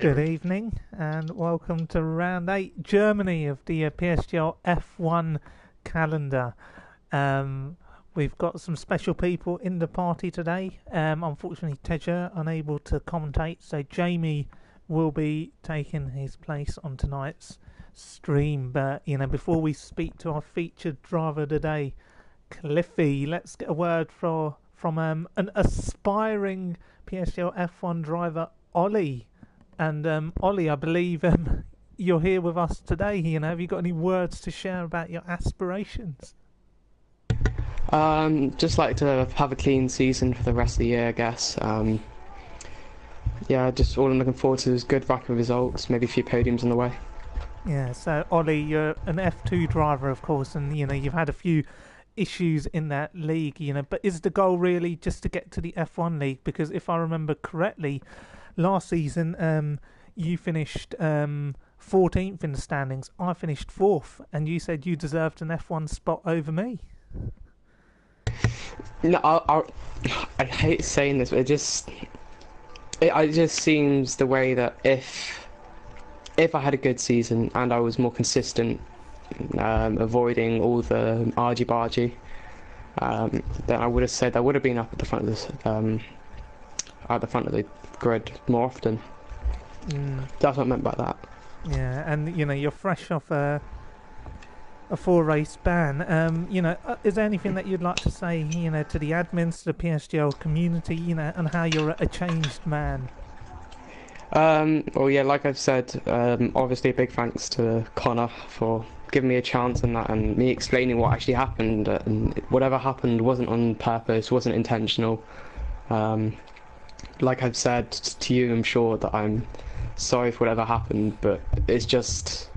Good evening and welcome to round 8 Germany of the PSGL F1 calendar. We've got some special people in the party today. Unfortunately, Teja unable to commentate, so Jamie will be taking his place on tonight's stream. But before we speak to our featured driver today, Cliffy, let's get a word from an aspiring PSGL F1 driver, Ollie. And Ollie, I believe you're here with us today. Have you got any words to share about your aspirations? Just like to have a clean season for the rest of the year, I guess. Just all I'm looking forward to is good record results, maybe a few podiums on the way. Yeah, so Ollie, you're an F2 driver, of course, and you've had a few issues in that league, but is the goal really just to get to the F1 league? Because if I remember correctly, last season you finished 14th in the standings. I finished 4th, and you said you deserved an F1 spot over me. No, I hate saying this, but it just seems the way that if I had a good season and I was more consistent, avoiding all the argy-bargy, then I would have said I would have been up at the front of this, at the front of the grid more often. That's what I meant by that. Yeah, and you're fresh off a 4-race ban. Is there anything that you'd like to say, to the admins, to the PSGL community, and how you're a changed man? Well, yeah, like I've said, obviously a big thanks to Connor for giving me a chance and that, and me explaining what actually happened. And whatever happened wasn't on purpose, wasn't intentional. Like I've said to you, I'm sure that I'm sorry for whatever happened, but it's just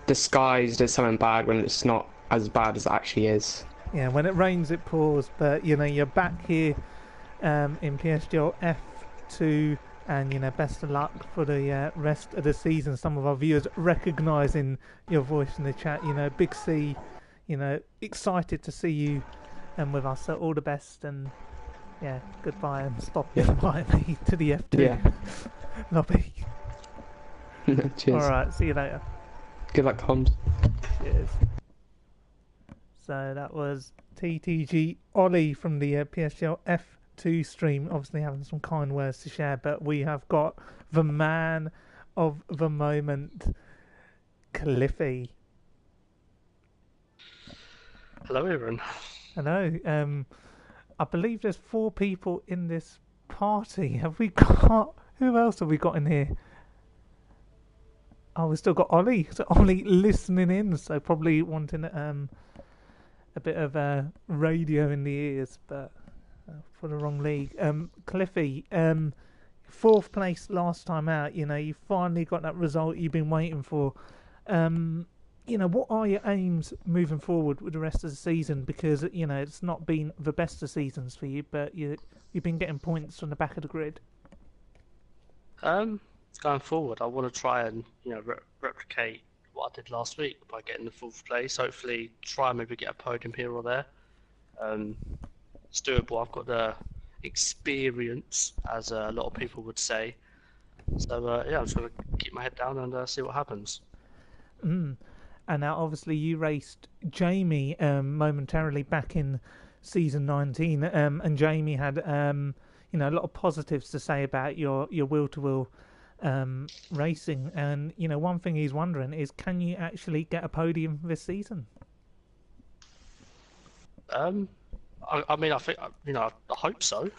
disguised as something bad when it's not as bad as it actually is. Yeah, when it rains it pours, but you're back here in PSGL F2, and best of luck for the rest of the season. Some of our viewers recognising your voice in the chat, Big C, excited to see you with us, so all the best, and yeah, goodbye, and stop inviting me to the F2 lobby. Cheers. Alright, see you later. Good luck, comms. Cheers. So that was TTG Ollie from the PSGL F2 stream, obviously having some kind words to share, but we have got the man of the moment, Cliffy. Hello, everyone. Hello. I believe there's 4 people in this party. Have we got... Who else have we got in here? Oh, we've still got Ollie. So Ollie listening in, so probably wanting a bit of radio in the ears, but for the wrong league. Cliffy, 4th place last time out. You finally got that result you've been waiting for. What are your aims moving forward with the rest of the season? Because it's not been the best of seasons for you, but you've been getting points from the back of the grid. Going forward, I want to try and replicate what I did last week by getting the 4th place. Hopefully, try and maybe get a podium here or there. It's doable. I've got the experience, as a lot of people would say. So I'm just going to keep my head down and see what happens. And now, obviously, you raced Jamie momentarily back in season 19, and Jamie had a lot of positives to say about your will-to-will racing. And one thing he's wondering is, can you actually get a podium this season? I think I hope so.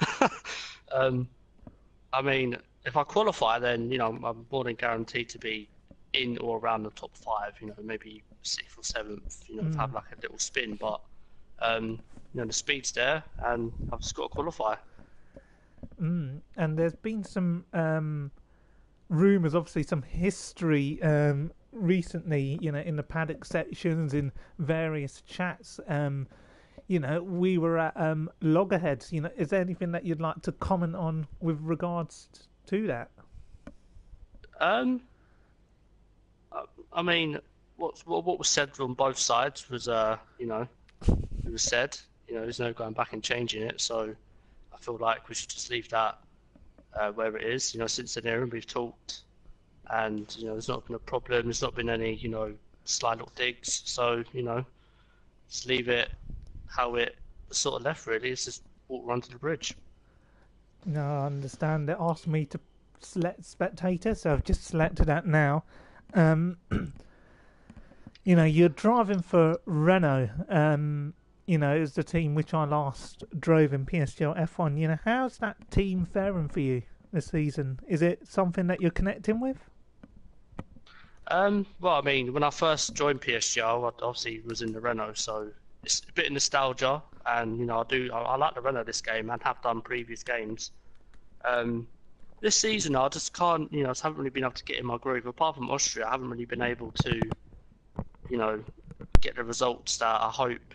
If I qualify, then I'm more than guaranteed to be in or around the top 5. Maybe 6th or 7th. Have like a little spin, but the speed's there, and I've just got to qualify. And there's been some rumours, obviously some history recently, in the paddock sections, in various chats. We were at loggerheads. Is there anything that you'd like to comment on with regards to that? What was said on both sides was, it was said. There's no going back and changing it. So I feel like we should just leave that where it is. Since the hearing we've talked, and there's not been a problem. There's not been any sly little digs. So just leave it how it sort of left. Really, it's just walk run to the bridge. No, I understand. They asked me to select spectator, so I've just selected that now. You're driving for Renault. It's the team which I last drove in PSGL F1. How's that team faring for you this season? Is it something that you're connecting with? Well, I mean, when I first joined PSGL, I obviously was in the Renault, so it's a bit of nostalgia, and I like the Renault this game and have done previous games. This season, I just can't, I just haven't really been able to get in my groove. Apart from Austria, I haven't really been able to, get the results that I hope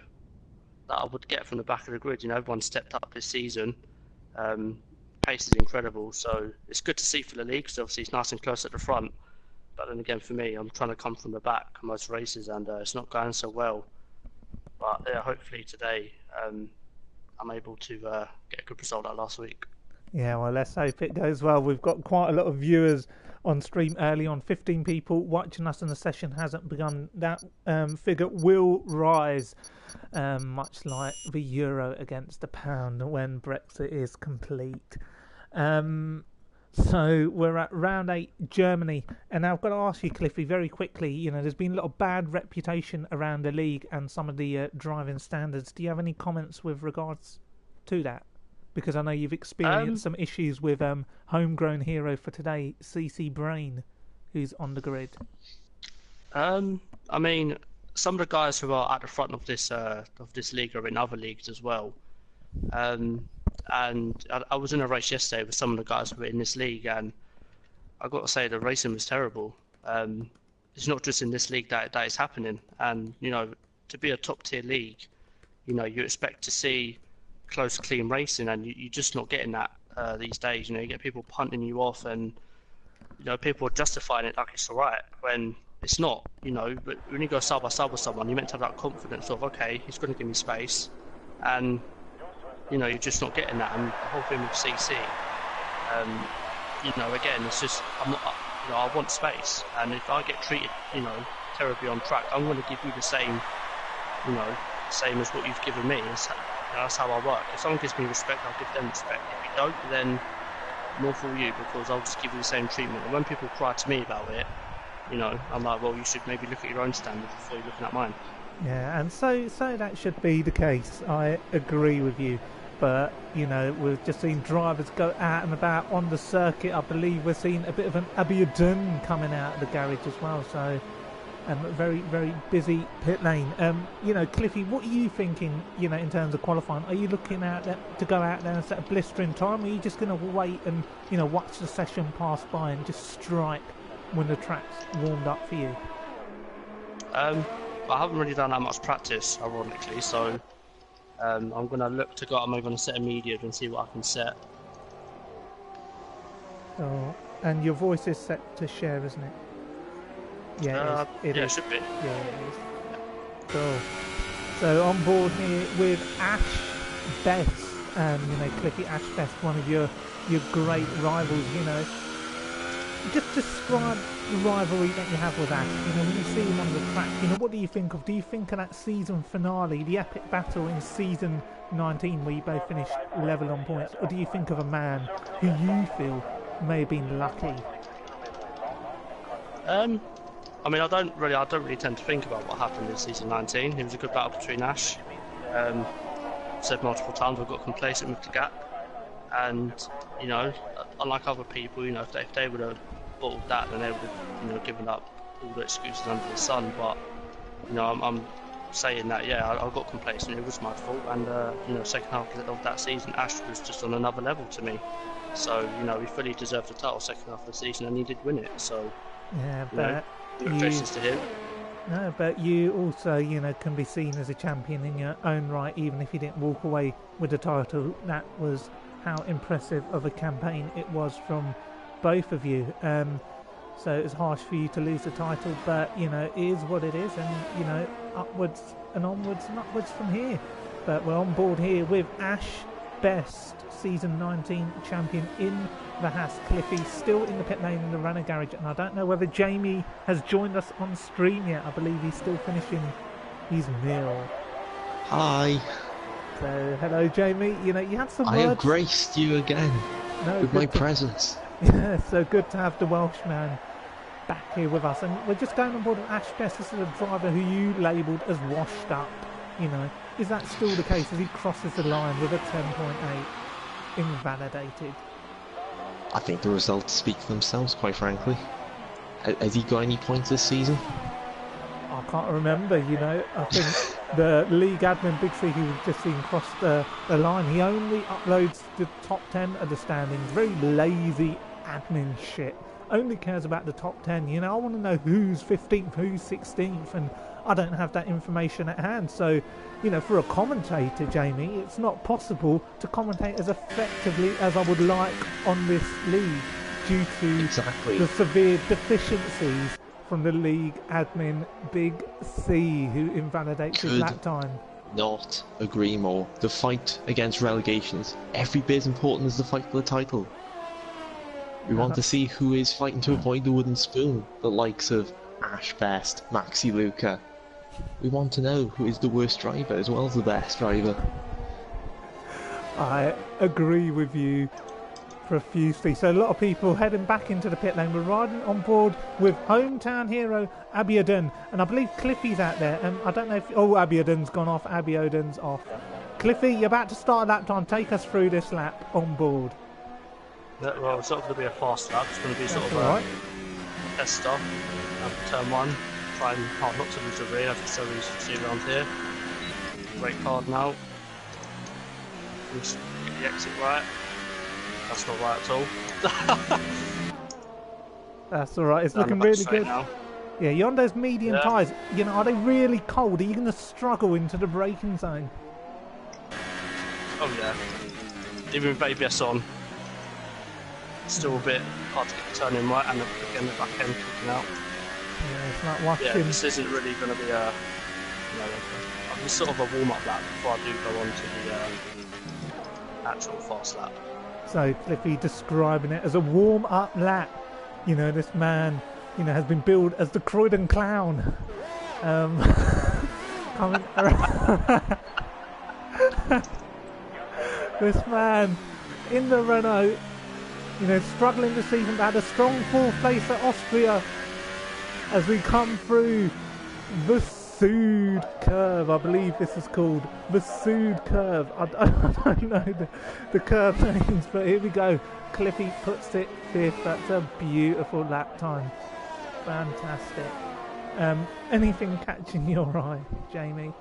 that I would get from the back of the grid. Everyone stepped up this season. Pace is incredible, so it's good to see for the league because obviously it's nice and close at the front. But then again, for me, I'm trying to come from the back most races, and it's not going so well. But yeah, hopefully today I'm able to get a good result like last week. Yeah, well, let's hope it goes well. We've got quite a lot of viewers on stream early on. 15 people watching us, and the session hasn't begun. That figure will rise, much like the euro against the pound when Brexit is complete. So we're at round 8, Germany, and now I've got to ask you, Cliffy, very quickly. There's been a little bad reputation around the league and some of the driving standards. Do you have any comments with regards to that? Because I know you've experienced some issues with homegrown hero for today, CC Brain, who's on the grid. I mean, some of the guys who are at the front of this league are in other leagues as well. And I was in a race yesterday with some of the guys who were in this league, and I got to say the racing was terrible. It's not just in this league that is happening, and to be a top tier league, you expect to see close, clean racing, and you're just not getting that these days. You get people punting you off, and people are justifying it like it's alright when it's not. But when you go side by side with someone, you're meant to have that confidence of, okay, he's going to give me space, and you're just not getting that. And the whole thing with CC, again, it's just I'm not. I want space, and if I get treated, terribly on track, I'm going to give you the same, same as what you've given me. That's how I work. If someone gives me respect, I'll give them respect. If you don't, then more for you, because I'll just give you the same treatment. And when people cry to me about it, I'm like, well, you should maybe look at your own standards before you're looking at mine. Yeah, and so that should be the case. I agree with you. But, we've just seen drivers go out and about on the circuit. I believe we're seeing a bit of an Abiodun coming out of the garage as well. So, a very, very busy pit lane. Cliffy, what are you thinking, in terms of qualifying? Are you looking out there to go out there and set a blistering time? Or are you just going to wait and, watch the session pass by and just strike when the track's warmed up for you? I haven't really done that much practice, ironically, so I'm going to look to go out. I'm going to set a medium and see what I can set. Oh, and your voice is set to share, isn't it? Yeah, it is. It should be. Yeah, it is. Cool. So on board here with Ash Best, Cliffy Ash Best, one of your great rivals. Just describe the rivalry that you have with Ash. When you see him on the track, what do you think of? Do you think of that season finale, the epic battle in season 19 where you both finished level on points, or do you think of a man who you feel may have been lucky? I mean, I don't really tend to think about what happened in season 19. It was a good battle between Ash. Said multiple times, I got complacent with the gap, and unlike other people, if they would have bottled that, then they would have given up all the excuses under the sun. But I'm saying that, yeah, I got complacent. It was my fault, and second half of that season, Ash was just on another level to me. So he fully deserved the title second half of the season, and he did win it. So yeah, but congratulations to him. No, but you also, can be seen as a champion in your own right, even if you didn't walk away with the title. That was how impressive of a campaign it was from both of you. So it's harsh for you to lose the title, but it is what it is, and upwards and onwards and upwards from here. But we're on board here with Ash best season 19 champion in the Haas. Cliffy still in the pit lane in the runner garage, and I don't know whether Jamie has joined us on stream yet. I believe he's still finishing his meal. Hi. So hello Jamie, you know, you had some I words. have graced you again with my presence. Yeah, so good to have the Welshman back here with us, and we're just going on board with Ash Best. This is a driver who you labelled as washed up. You know, is that still the case as he crosses the line with a 10.8 invalidated? I think the results speak for themselves, quite frankly. Has he got any points this season? I can't remember, you know. I think the league admin Big C, who we've just seen cross the line, he only uploads the top 10 of the standings. Very lazy admin shit. Only cares about the top 10. You know, I want to know who's 15th, who's 16th, and I don't have that information at hand. So, you know, for a commentator, Jamie, it's not possible to commentate as effectively as I would like on this league due to the severe deficiencies from the league admin Big C, who invalidates his lap time. Not agree more. The fight against relegation is every bit as important as the fight for the title. We want to see who is fighting to avoid the wooden spoon, the likes of Ash Best, Maxi Luca. We want to know who is the worst driver as well as the best driver. I agree with you profusely. So a lot of people heading back into the pit lane. We're riding on board with hometown hero Abiodun, and I believe Cliffy's out there. And I don't know if Abiodun's gone off. Abiodun's off. Cliffy, you're about to start a lap time. Take us through this lap on board. Yeah, well, it's not going to be a fast lap. It's going to be sort of a test stop. Turn 1. Try and hard not to lose the rear. That's so easy to see around here. Brake hard now. Just get the exit right. That's not right at all. That's alright, it's looking really good. Now. Yeah, you're on those medium tyres. You know, are they really cold? Are you going to struggle into the braking zone? Oh yeah. Even with ABS on, it's still a bit hard to get the turn in right, and again the back end kicking out. Yeah, it's like watching. Yeah, this isn't really going to be a, it's sort of a warm-up lap before I do go on to the actual fast lap. So Cliffy describing it as a warm-up lap. You know, this man, you know, has been billed as the Croydon Clown. Coming around. This man in the Renault, you know, struggling this season, but had a strong fourth place at Austria as we come through the Sud curve. I believe this is called the Sud curve. I don't know the curve names, but here we go. Cliffy puts it fifth. That's a beautiful lap time. Fantastic. Anything catching your eye, Jamie?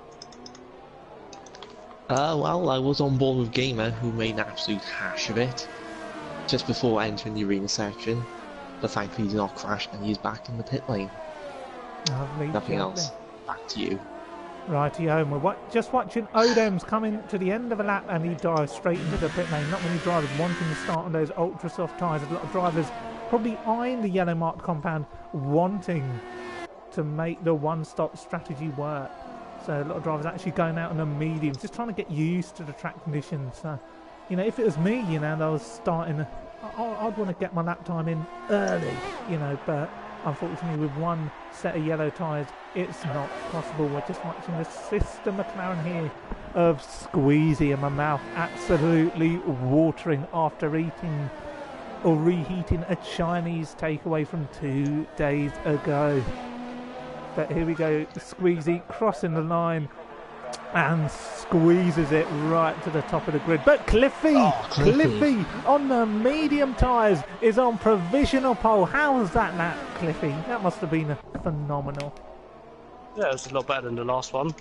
Well, I was on board with Gamer, who made an absolute hash of it just before entering the arena section, but thankfully he's not crashed and he's back in the pit lane. Lovely. Nothing else. Back to you. Rightio, and we're just watching Odems coming to the end of a lap, and he dives straight into the pit lane. Not many drivers wanting to start on those ultra soft tyres. A lot of drivers probably eyeing the yellow marked compound, wanting to make the one-stop strategy work. So a lot of drivers actually going out on the mediums, just trying to get used to the track conditions. So, you know, if it was me, you know, and I was starting, I'd want to get my lap time in early, you know, but unfortunately with one set of yellow tyres, it's not possible. We're just watching the sister McLaren here of Squeezy, and my mouth absolutely watering after eating or reheating a Chinese takeaway from 2 days ago. But here we go, Squeezy crossing the line and squeezes it right to the top of the grid. But Cliffy on the medium tyres is on provisional pole. How was that lap, Cliffy? That must have been phenomenal. Yeah, it was a lot better than the last one.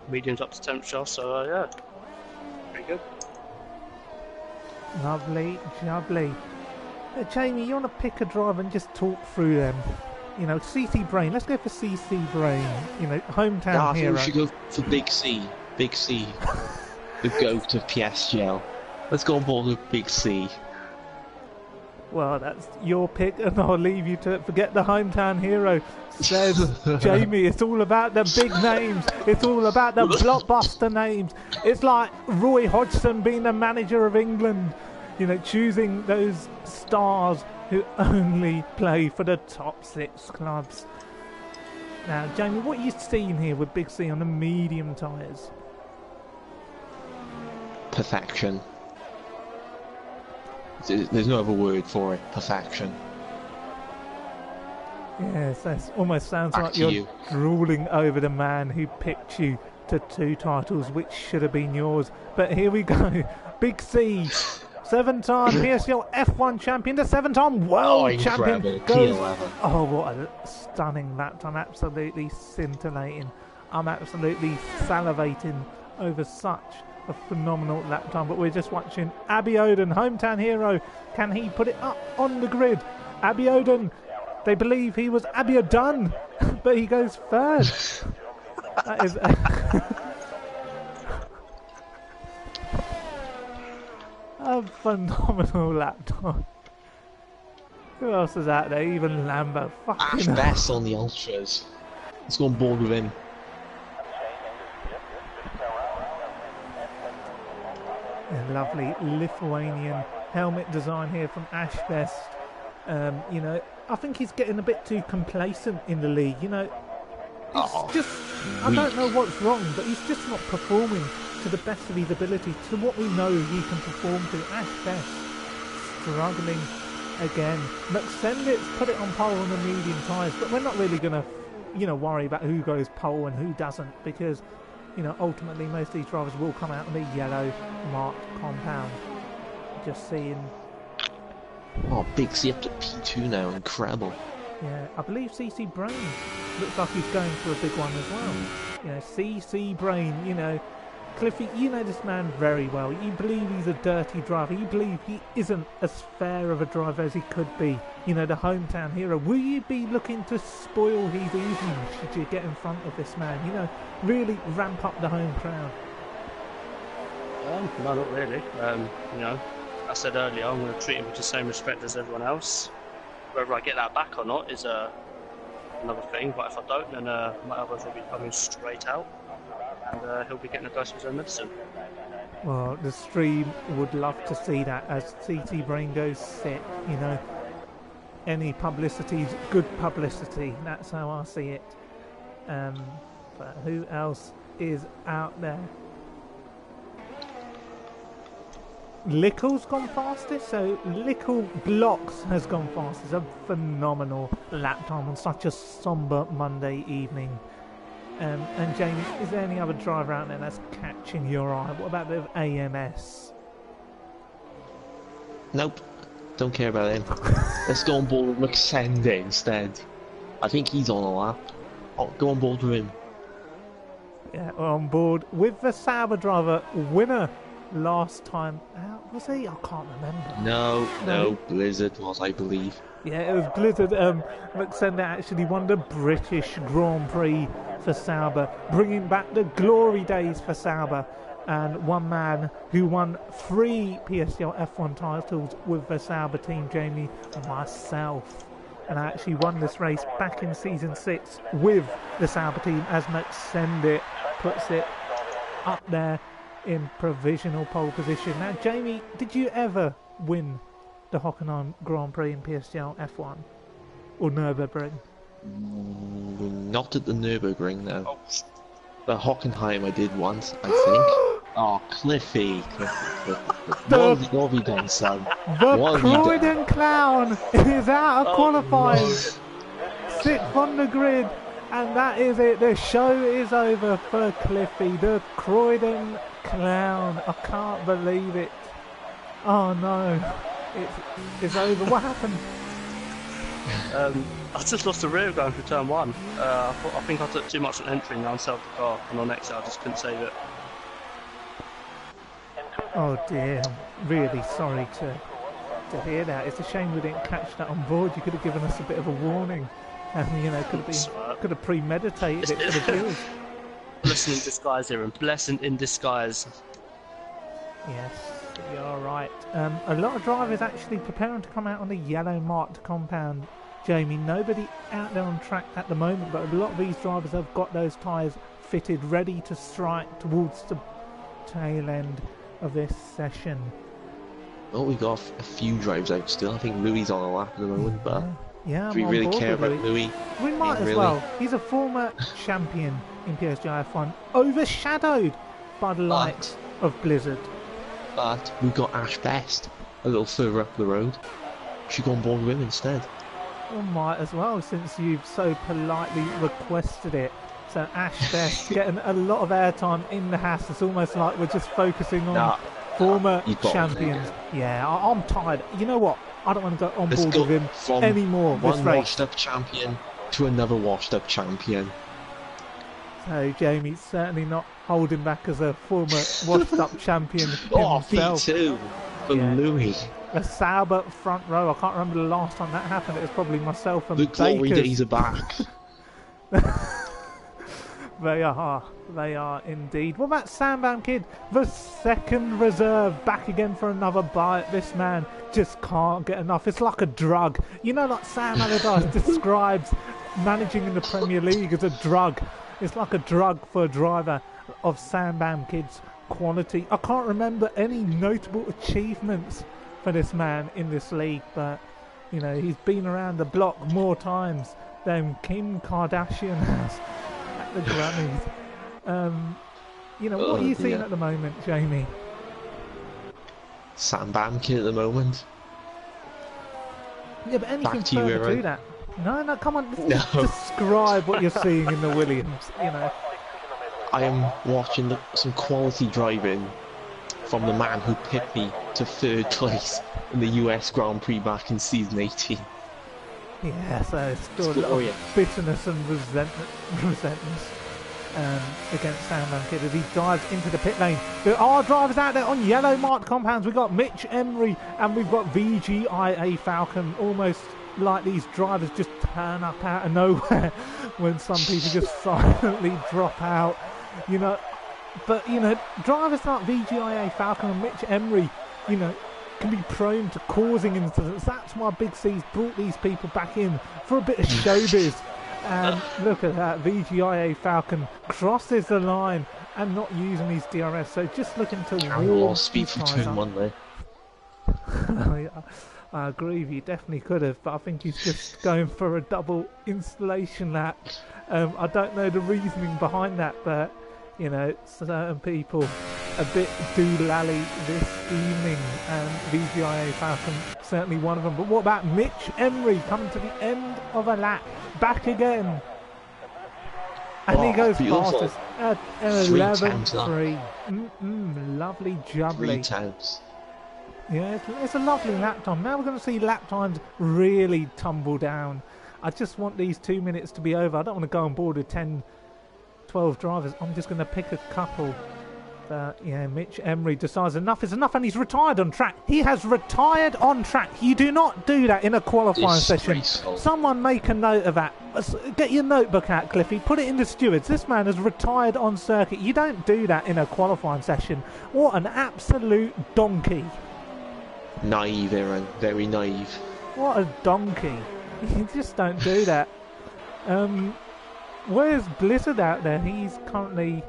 Mediums up to temperature, so yeah, pretty good. Lovely, lovely. Jamie, you want to pick a driver and just talk through them? You know, CC Brain. Let's go for CC Brain. You know, hometown hero. I think we should go for Big C. Big C. The GOAT of PSGL. Let's go on board with Big C. Well, that's your pick, and I'll leave you to it. Forget the hometown hero, says Jamie. It's all about the big names. It's all about the blockbuster names. It's like Roy Hodgson being the manager of England, you know, choosing those stars who only play for the top 6 clubs. Now, Jamie, what are you seeing here with Big C on the medium tyres? Perfection. There's no other word for it. Perfection. Yes, that almost sounds Back like to you're you. drooling over the man who picked you to 2 titles, which should have been yours. But here we go. Big C, 7-time PSGL F1 champion, the 7-time world champion. incredible. Goes, P11. oh, what a stunning lap time. Absolutely scintillating. I'm absolutely salivating over such a phenomenal lap time. But we're just watching Abby Oden, hometown hero. Can he put it up on the grid? Abby Oden, they believe he was Abiodun, but he goes third. That is a phenomenal lap time. Who else is out there? Even Lambo. Ash Fucking hell. Best on the ultras. Let's go on board with him. A lovely Lithuanian helmet design here from Ash Best. You know, I think he's getting a bit too complacent in the league. You know, it's just, I don't know what's wrong, but he's just not performing to the best of his ability, to what we know he can perform to. Ash Best struggling again. McSendit's put it on pole on the medium tyres, but we're not really going to, you know, worry about who goes pole and who doesn't, because, you know, ultimately most of these drivers will come out on the yellow marked compound. Just seeing. Oh, Big C up to P2 now. Incredible. Yeah, I believe CC Brain looks like he's going for a big one as well. You know, CC Brain, you know, Cliffy, you know this man very well. You believe he's a dirty driver. You believe he isn't as fair of a driver as he could be. You know, the hometown hero. Will you be looking to spoil his evening should you get in front of this man? You know, really ramp up the home crowd. No, not really. You know, I said earlier, I'm going to treat him with the same respect as everyone else. Whether I get that back or not is another thing, but if I don't, then my others will be coming straight out, and he'll be getting a dose of his own medicine. Well, the stream would love to see that as CT Brain goes sick, you know. Any publicity is good publicity, that's how I see it. But who else is out there? Lickle's gone fastest, so Lickle Blocks has gone fastest. A phenomenal lap time on such a somber Monday evening. And Jamie, is there any other driver out there that's catching your eye? What about the AMS? Nope. Don't care about him. Let's go on board with McSendy instead. I think he's on a lap. Oh, go on board with him. Yeah, we're on board with the Sauber driver, winner last time out. Was he? I can't remember. No, Blizzard was, I believe. Yeah, it was Blizzard. McSender actually won the British Grand Prix for Sauber, bringing back the glory days for Sauber. And one man who won 3 PSGL F1 titles with the Sauber team, Jamie, myself. And I actually won this race back in Season 6 with the Sauber team, as McSender puts it up there in provisional pole position. Now, Jamie, did you ever win the Hockenheim Grand Prix in PSGL F1 or Nürburgring? Not at the Nürburgring, no. The Hockenheim I did once, I think. Oh, Cliffy. What have you done, son? The What have you done? Croydon Clown is out of qualifying. 6th on the grid, and that is it. The show is over for Cliffy, the Croydon Clown. I can't believe it. Oh no, it's over. What happened? I just lost the rear going through turn 1. I think I took too much on entering around self the car, and on exit I just couldn't save it. Oh dear, I'm really sorry to hear that. It's a shame we didn't catch that on board. You could have given us a bit of a warning, and you know, could have premeditated it for the viewers. Blessing in disguise here, and blessing in disguise. Yes. You're right. A lot of drivers actually preparing to come out on the yellow marked compound. Jamie, nobody out there on track at the moment, but a lot of these drivers have got those tyres fitted, ready to strike towards the tail end of this session. Well, we've got a few drives out still. I think Louis on a lap at the moment, but yeah, do we really care about Louis? We might as well. He's a former champion in PSGL F1, overshadowed by the likes of Blizzard. But we've got Ash Best a little further up the road. She go on board with him instead. Well, might as well, since you've so politely requested it. So Ash Best getting a lot of airtime in the Haas. It's almost like we're just focusing on former champions. Yeah, I'm tired. You know what? I don't want to go on board with him anymore. One washed-up champion to another washed-up champion. So Jamie's certainly not holding back as a former washed-up champion himself. V2 for Louis. A Sauber front row. I can't remember the last time that happened. It was probably myself and The Bakers. glory days are back. They are indeed. What about Sandbam Kid, the second reserve, back again for another bite? This man just can't get enough. It's like a drug. You know, like Sam Allardyce describes managing in the Premier League as a drug. It's like a drug for a driver of Sandbam Kid's quality. I can't remember any notable achievements for this man in this league, but you know, he's been around the block more times than Kim Kardashian has at the Grammys. You know, what are you seeing at the moment, Jamie? Sam Bamkin at the moment. Yeah, but anything further to that? No, come on. Describe what you're seeing in the Williams. You know, I am watching some quality driving from the man who pipped me to third place in the US Grand Prix back in season 18. Yeah, so it's still a lot of bitterness and resentment against Sandman Kid as he dives into the pit lane. There are drivers out there on yellow marked compounds. We've got Mitch Emery and we've got VGIA Falcon. Almost like these drivers just turn up out of nowhere when some people just silently drop out. You know, but you know, drivers like VGIA Falcon and Mitch Emery, you know, can be prone to causing incidents. That's why Big C's brought these people back in for a bit of showbiz. And look at that, VGIA Falcon crosses the line and not using his DRS. So just looking to warm speed for turn one there. I agree with you, definitely could have, but I think he's just going for a double installation lap. I don't know the reasoning behind that, but you know, certain people a bit doolally this evening, and VGIA Falcon certainly one of them. But what about Mitch Emery coming to the end of a lap, back again, and he goes fastest at 11.3. Lovely jubbly. 3 times. Yeah, it's a lovely lap time. Now we're going to see lap times really tumble down. I just want these 2 minutes to be over. I don't want to go on board with 10, 12 drivers. I'm just going to pick a couple. Yeah, Mitch Emery decides enough is enough and he's retired on track. He has retired on track. You do not do that in a qualifying session. Someone make a note of that. Get your notebook out, Cliffy. Put it in the stewards. This man has retired on circuit. You don't do that in a qualifying session. What an absolute donkey. Naive, Aaron. Very naive. What a donkey. You just don't do that. Where's Blizzard out there? He's currently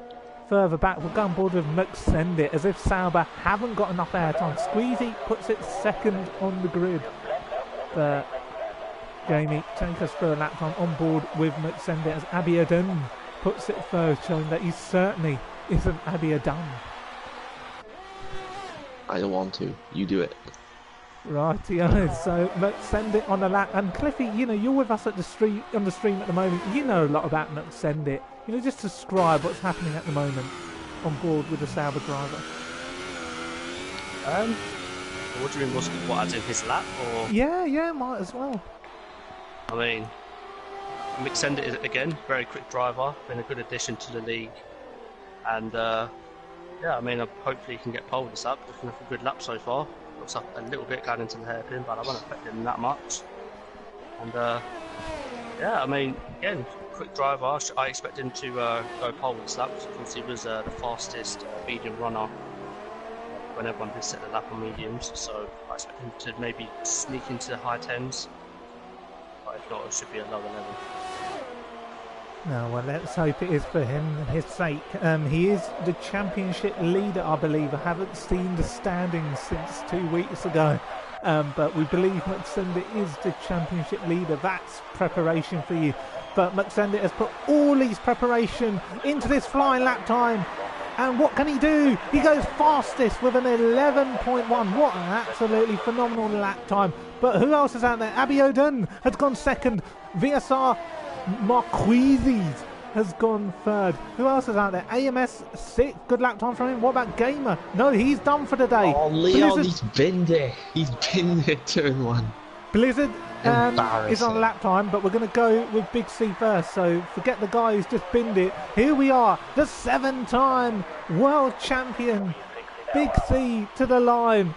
further back. We'll go on board with McSendit as if Sauber haven't got enough airtime. Squeezy puts it second on the grid. But Jamie, take us for a lap time on board with McSendit as Abiadun puts it first, showing that he certainly isn't Abiadun. I don't want to. You do it. Right, yeah. So McSendit on the lap, and Cliffy, you know, you're with us at the stream on the stream at the moment. You know a lot about McSendit. You know, just describe what's happening at the moment on board with the Sauber driver. What do you mean? What, as in his lap, or? Yeah, might as well. I mean, McSendit is again very quick driver, been a good addition to the league, and yeah, I mean, hopefully he can get pole this up. Looking for a good lap so far. Looks up a little bit going into the hairpin, but I won't affect him that much. And yeah, I mean, again, quick driver. I expect him to go pole this lap. Of course, he was the fastest medium runner when everyone did set the lap on mediums, so I expect him to maybe sneak into the high 10s. But if not, it should be a lower level. No, well, let's hope it is for him and his sake. He is the championship leader, I believe. I haven't seen the standings since 2 weeks ago. But we believe Muxende is the championship leader. That's preparation for you. But Muxende has put all his preparation into this flying lap time. And what can he do? He goes fastest with an 11.1. What an absolutely phenomenal lap time. But who else is out there? Abiodun has gone second. VSR Marquezes has gone third. Who else is out there? AMS 6. Good lap time from him. What about Gamer? No, he's done for the day. Oh, Leon, Blizzard, he's been there. He's been there, turn 1. Blizzard is on Embarrassing. lap time, but we're going to go with Big C first. So forget the guy who's just binned it. Here we are, the 7-time world champion. Big C to the line.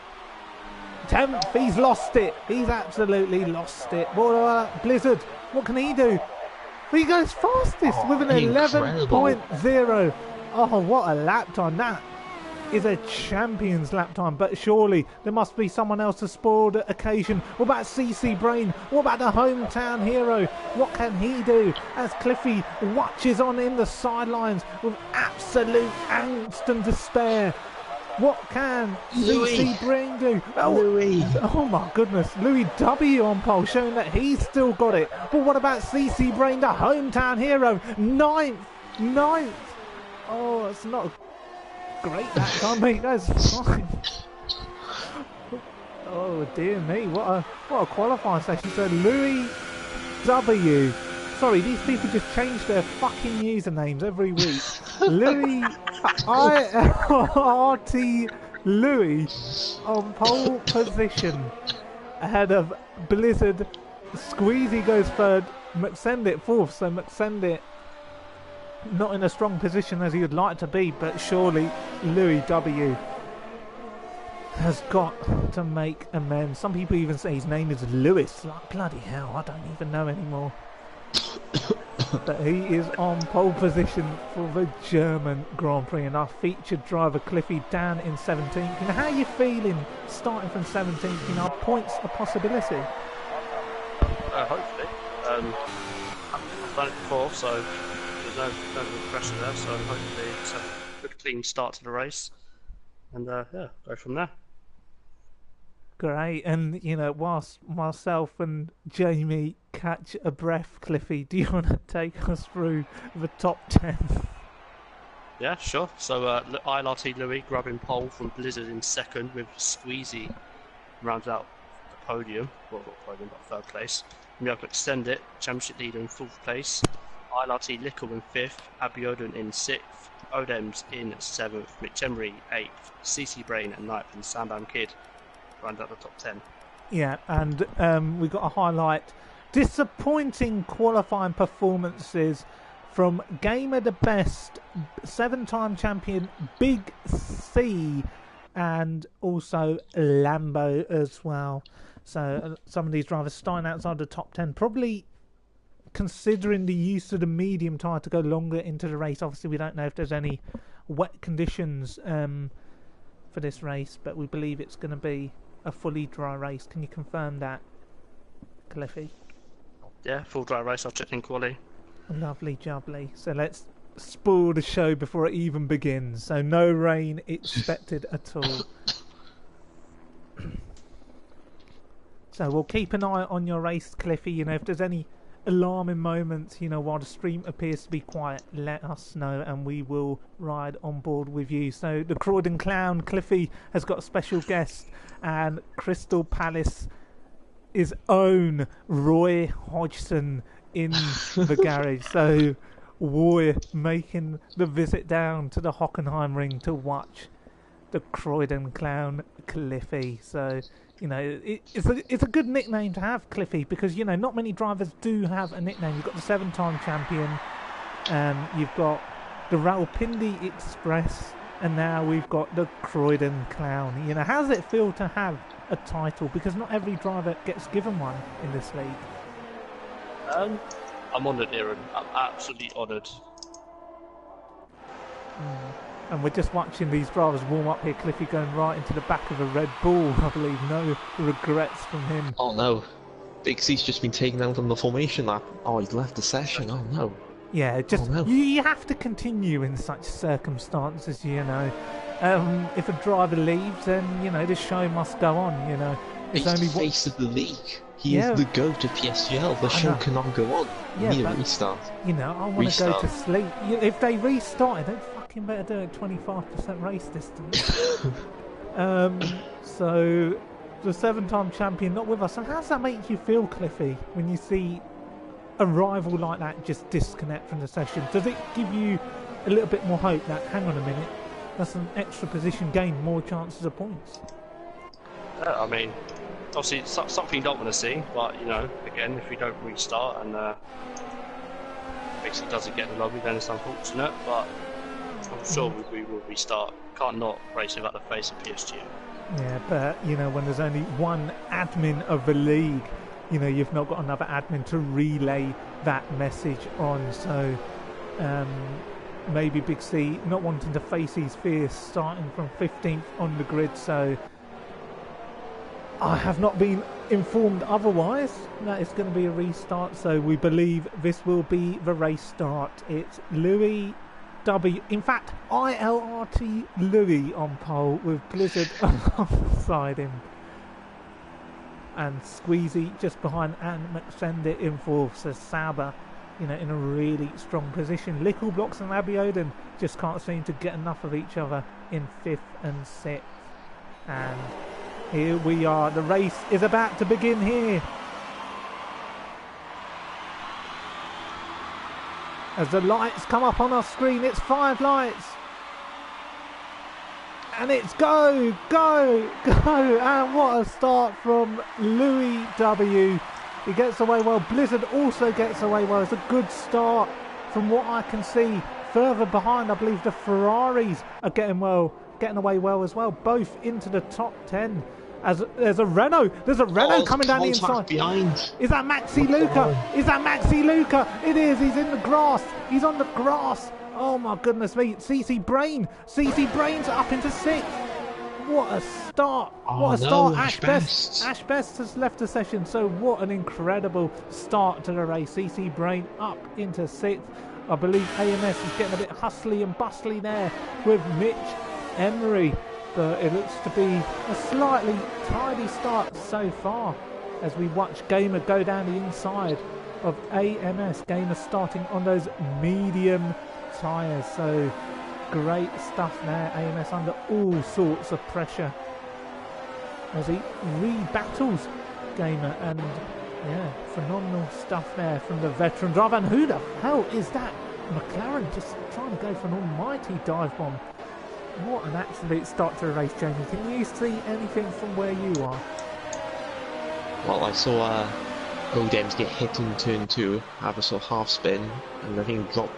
10th, he's lost it. He's absolutely lost it. Blizzard, what can he do? He goes fastest with an incredible. 11.0. Oh, what a lap time. That is a champion's lap time. But surely there must be someone else to spoil the occasion. What about CC Brain? What about the hometown hero? What can he do? As Cliffy watches on in the sidelines with absolute angst and despair. What can CC Brain do? Oh my goodness, Louis W on pole, showing that he's still got it. But what about CC Brain, the hometown hero? Ninth. Oh, it's not a great lap time, mate. That's fine. Oh dear me, what a qualifying session. So Louis W. Sorry, these people just change their fucking usernames every week. Louis ILRT Louis on pole position ahead of Blizzard. Squeezy goes third, Muxende fourth. So Muxende not in a strong position as he would like to be, but surely Louis W has got to make amends. Some people even say his name is Lewis. Like, bloody hell, I don't even know anymore. But he is on pole position for the German Grand Prix, and our featured driver Cliffy down in 17th. You know, how are you feeling starting from 17th? You know, are points a possibility? Hopefully. I've done it before, so there's no real pressure there. So hopefully it's a good clean start to the race, and yeah, go from there. Great. And you know, whilst myself and Jamie catch a breath, Cliffy, do you want to take us through the top 10? Yeah, sure. So ILRT Louis grabbing pole from Blizzard in second, with Squeezy rounds out the podium. Well, not podium, but third place. We have Extended, championship leader in fourth place. ILRT Lickle in fifth, Abiodun in sixth, Odems in seventh, McChemery eighth, CC Brain at ninth, and Sambam Kid round out the top 10. Yeah, and we've got to highlight disappointing qualifying performances from Gamer the Best, 7-time champion Big C, and also Lambo as well. So some of these drivers starting outside the top 10, probably considering the use of the medium tyre to go longer into the race. Obviously, we don't know if there's any wet conditions for this race, but we believe it's going to be a fully dry race. Can you confirm that, Cliffy? Yeah, full dry race. I've checked in quali. Lovely jubbly. So let's spoil the show before it even begins. So no rain expected at all. So we'll keep an eye on your race, Cliffy. You know, if there's any alarming moments, you know, while the stream appears to be quiet, let us know and we will ride on board with you. So the Croydon Clown, Cliffy, has got a special guest, and Crystal Palace's own Roy Hodgson in the garage. So we're making the visit down to the Hockenheim ring to watch the Croydon Clown, Cliffy. So, you know, it's a good nickname to have, Cliffy, because, you know, not many drivers do have a nickname. You've got the 7-time champion, you've got the Rawalpindi Express, and now we've got the Croydon Clown. You know, how does it feel to have a title? Because not every driver gets given one in this league. I'm honoured, Aaron. I'm absolutely honoured. And we're just watching these drivers warm up here. Cliffy going right into the back of a Red Bull, I believe. No regrets from him. Oh no. Big C's just been taken out on the formation lap. Oh, he's left the session. Oh no. Yeah, just Oh, no. you have to continue in such circumstances, you know. If a driver leaves, then, you know, the show must go on, you know. He's the face of the league. He is the GOAT of PSGL. The show cannot go on. You need a restart. You know, I want to go to sleep. If they restart, they fucking better do it 25% race distance. So, the 7-time champion not with us. And how does that make you feel, Cliffy, when you see a rival like that just disconnect from the session? Does it give you a little bit more hope that, hang on a minute, that's an extra position gain, more chances of points? I mean, obviously it's something you don't want to see, but, you know, again, if you don't restart and basically doesn't get the lobby, then it's unfortunate, but I'm sure we will restart. Can't not race without the face of PSG. Yeah, but, you know, when there's only one admin of the league, you know, you've not got another admin to relay that message on. So maybe Big C not wanting to face his fears, starting from 15th on the grid. So I have not been informed otherwise that it's going to be a restart. So we believe this will be the race start. It's Louis W. In fact, ILRT Louis on pole with Blizzard alongside him. And Squeezy just behind, and McSendit in fourth. So Sauber, you know, in a really strong position. Lickle Blocks and Abiodun just can't seem to get enough of each other in 5th and 6th. And here we are. The race is about to begin here. As the lights come up on our screen, it's 5 lights. And it's go, go, go. And what a start from Louis W. He gets away well. Blizzard also gets away well. It's a good start from what I can see. Further behind, I believe the Ferraris are getting away well as well. Both into the top 10. As there's a Renault. There's a Renault coming down the inside. Behind. Is that Maxi Luca? Is that Maxi Luca? It is. He's in the grass. He's on the grass. Oh my goodness me. CC Brain. CC Brain's up into 6th. What a start. What a start. Ash Best. Ash Best has left the session. So what an incredible start to the race. CC Brain up into 6th. I believe AMS is getting a bit hustly and bustly there with Mitch Emery. But it looks to be a slightly tidy start so far as we watch Gamer go down the inside of AMS. Gamer starting on those medium tyres. So great stuff there. AMS under all sorts of pressure as he rebattles Gamer. And yeah, phenomenal stuff there from the veteran driver. And who the hell is that? McLaren just trying to go for an almighty dive bomb. What an absolute start to the race, Jamie. Can you see anything from where you are? Well, I saw Godems get hit in turn 2, have a sort of half spin, and I think dropped.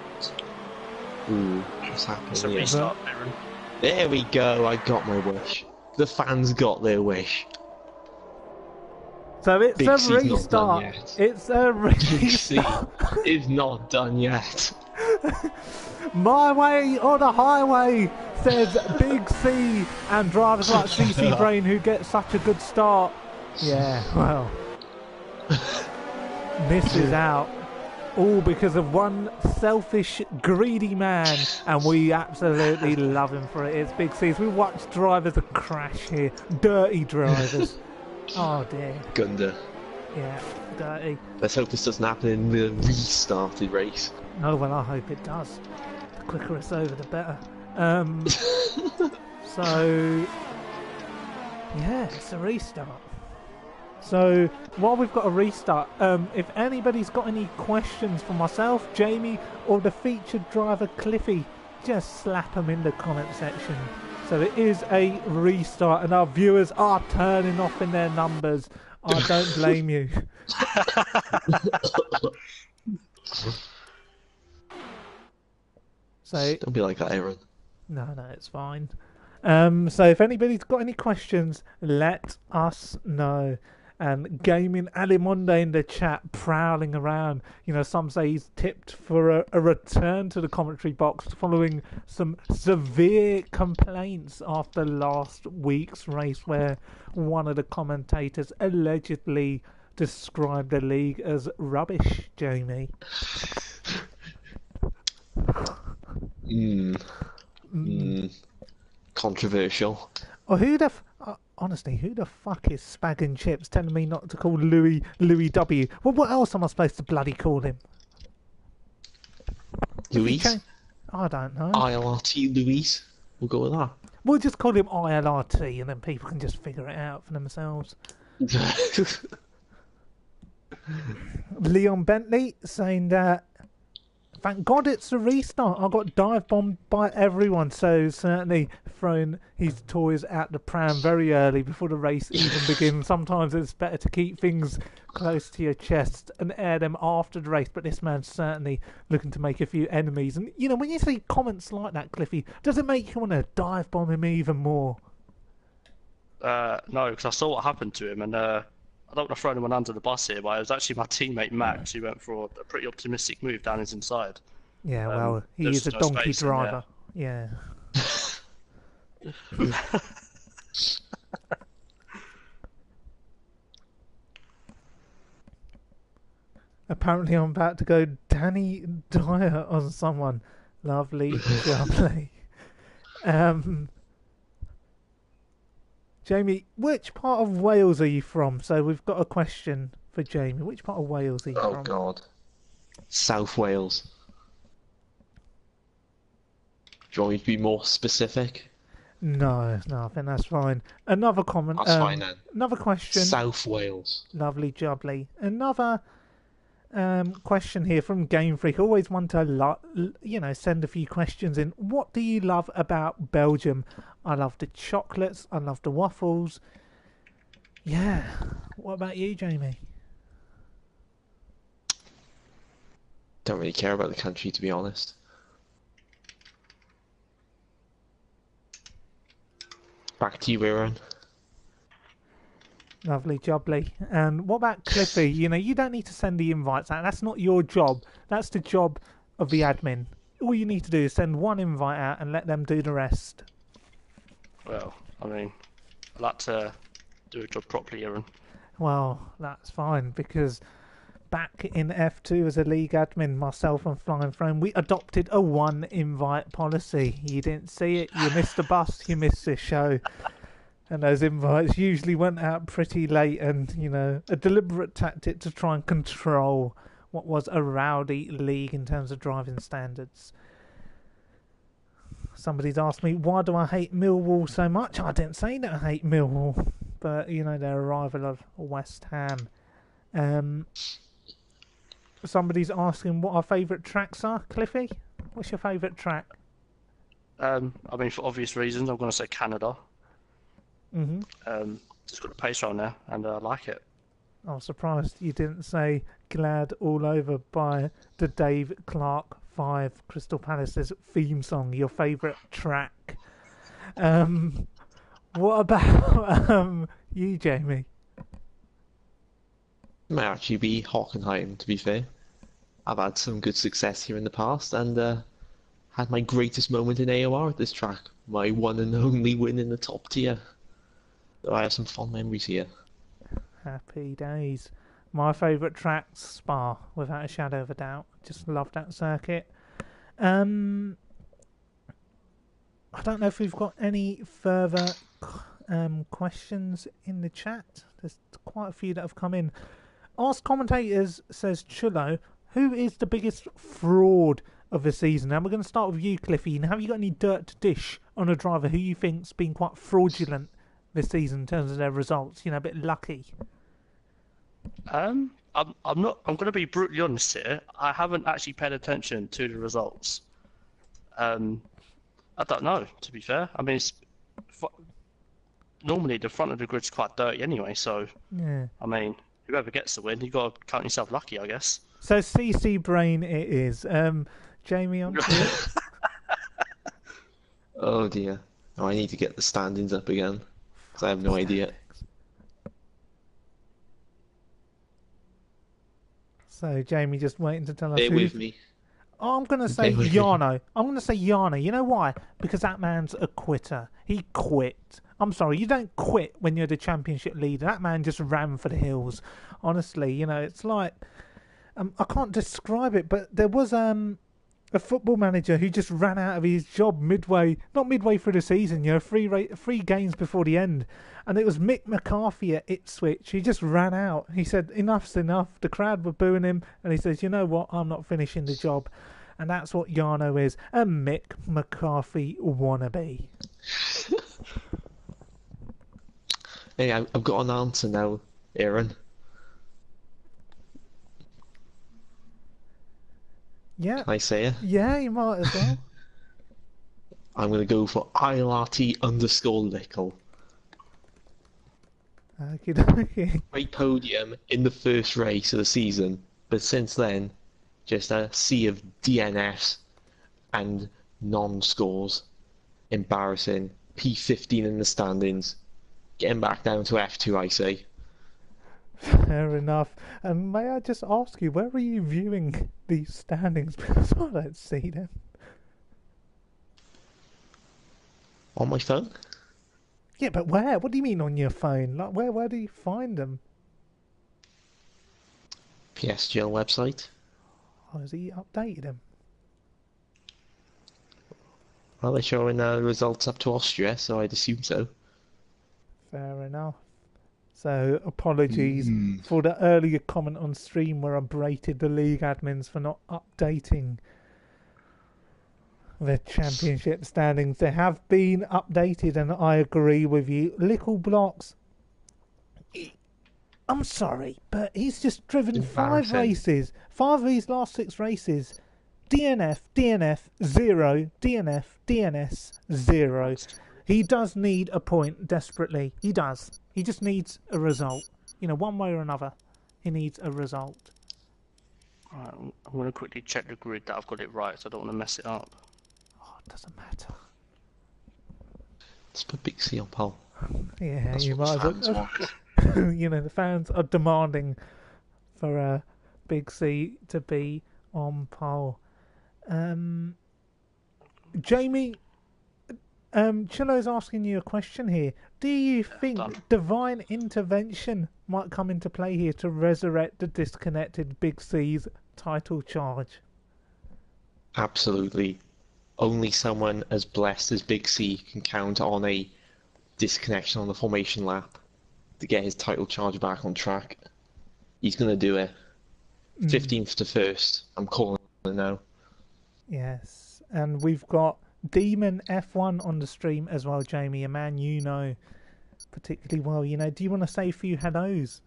Ooh, what's happening It's a here? restart, Aaron. There we go, I got my wish. The fans got their wish. So it's Big a C's not done restart. yet. It's a Big C restart. is not done yet. My way or the highway, says Big C, and drivers like CC Brain who get such a good start. Yeah, well, misses out. All because of one selfish, greedy man, and we absolutely love him for it. It's Big C. We watch drivers crash here. Dirty drivers. Oh dear. Gunda. Yeah, dirty. Let's hope this doesn't happen in the restarted race. No, well, I hope it does. The quicker it's over, the better. So, yeah, it's a restart. So, while we've got a restart, if anybody's got any questions for myself, Jamie, or the featured driver Cliffy, just slap them in the comment section. So it is a restart, and our viewers are turning off in their numbers. I don't blame you. So Don't be like that, Aaron. no, it's fine. So if anybody's got any questions, let us know. And Gaming Alimonde in the chat prowling around. You know, some say he's tipped for a return to the commentary box following some severe complaints after last week's race, where one of the commentators allegedly described the league as rubbish. Jamie. Controversial. Or honestly, who the fuck is Spag and Chips telling me not to call Louis W? Well, what else am I supposed to bloody call him? Louise? I don't know. ILRT Louise. We'll go with that. We'll just call him ILRT and then people can just figure it out for themselves. Leon Bentley saying that thank God it's a restart. I got dive bombed by everyone, so certainly throwing his toys at the pram very early before the race even begins. Sometimes it's better to keep things close to your chest and air them after the race, but this man's certainly looking to make a few enemies. And, you know, when you see comments like that, Cliffy, does it make you want to dive bomb him even more? No, because I saw what happened to him, and I don't want to throw anyone under the bus here, but it was actually my teammate Max who went for a pretty optimistic move down his inside. Yeah, well, he is a donkey driver. Yeah. Apparently I'm about to go Danny Dyer on someone. Lovely, lovely. Jamie, which part of Wales are you from? So we've got a question for Jamie. Which part of Wales are you from? Oh, God. South Wales. Do you want me to be more specific? No, I think that's fine. Another comment. That's fine then. Another question. South Wales. Lovely, jubbly. Another question here from Game Freak. Always want to, send a few questions in. What do you love about Belgium? I love the chocolates. I love the waffles. Yeah. What about you, Jamie? Don't really care about the country, to be honest. Back to you, Aaron. Lovely, jubbly. And what about Cliffy? You know, you don't need to send the invites out. That's not your job. That's the job of the admin. All you need to do is send one invite out and let them do the rest. Well, I mean, I'd like to do a job properly, Aaron. Well, that's fine, because back in F2 as a league admin, myself and Flying Throne, we adopted a one invite policy. You didn't see it, you missed the bus, you missed this show. And those invites usually went out pretty late, and, you know, a deliberate tactic to try and control what was a rowdy league in terms of driving standards. Somebody's asked me, why do I hate Millwall so much? I didn't say that I hate Millwall, but, you know, they're a rival of West Ham. Somebody's asking what our favourite tracks are. Cliffy, what's your favourite track? I mean, for obvious reasons, I'm going to say Canada. Mm-hmm. It's got a pace on there, and I like it. I'm surprised you didn't say Glad All Over by the Dave Clark 5 Crystal Palace's theme song, your favourite track. What about you, Jamie? It might actually be Hockenheim, to be fair. I've had some good success here in the past, and had my greatest moment in AOR at this track. My one and only win in the top tier. So I have some fond memories here. Happy days. My favourite track's Spa, without a shadow of a doubt. Just love that circuit. I don't know if we've got any further questions in the chat. There's quite a few that have come in. Ask Commentators, says Chulo, who is the biggest fraud of the season? And we're going to start with you, Cliffy. And have you got any dirt to dish on a driver who you think's been quite fraudulent this season in terms of their results? You know, a bit lucky. I'm not. I'm going to be brutally honest here. I haven't actually paid attention to the results. I don't know. To be fair, I mean, normally the front of the grid's quite dirty anyway. So yeah. I mean, whoever gets the win, you got to count yourself lucky, I guess. So CC Brain it is. Jamie, on to you. Oh dear. Oh, I need to get the standings up again, because I have no idea. So Jamie just waiting to tell us Bear who. with me. Oh, I'm going to say Bear with me. Yano. I'm going to say Yano. You know why? Because that man's a quitter. He quit. I'm sorry, you don't quit when you're the championship leader. That man just ran for the hills. Honestly, you know, it's like... I can't describe it, but there was a football manager who just ran out of his job not midway through the season, you know, three games before the end. And it was Mick McCarthy at Ipswich. He just ran out. He said, enough's enough. The crowd were booing him. And he says, you know what? I'm not finishing the job. And that's what Yano is. A Mick McCarthy wannabe. Hey, I've got an answer now, Aaron. Yeah. Can I say it? Yeah, you might as well. I'm going to go for ILRT_Lickle. Okie dokie. Great podium in the first race of the season, but since then, just a sea of DNFs and non-scores. Embarrassing. P15 in the standings. Getting back down to F2, I say. Fair enough. And may I just ask you, where are you viewing these standings? Because I don't see them. On my phone? Yeah, but where? What do you mean on your phone? Like, where do you find them? PSGL website. Oh, has he updated them? Well, they're showing results up to Austria, so I'd assume so. Fair enough. So, apologies for the earlier comment on stream where I berated the league admins for not updating the championship standings. They have been updated, and I agree with you. Lickle Blocks, I'm sorry, but he's just driven 5 races. 5 of his last 6 races. DNF, DNF, 0. DNF, DNS, 0. He does need a point desperately. He does. He just needs a result. You know, one way or another, he needs a result. Right, I'm going to quickly check the grid that I've got it right, so I don't want to mess it up. Oh, it doesn't matter. Let's put Big C on pole. Yeah, That's you what might the as fans well. want. You know, the fans are demanding for Big C to be on pole. Jamie, Chillo's asking you a question here. Do you think divine intervention might come into play here to resurrect the disconnected Big C's title charge? Absolutely. Only someone as blessed as Big C can count on a disconnection on the formation lap to get his title charge back on track. He's going to do it. 15th to 1st. I'm calling it now. Yes. And we've got Demon F1 on the stream as well, Jamie, a man you know particularly well. You know, do you want to say a few hellos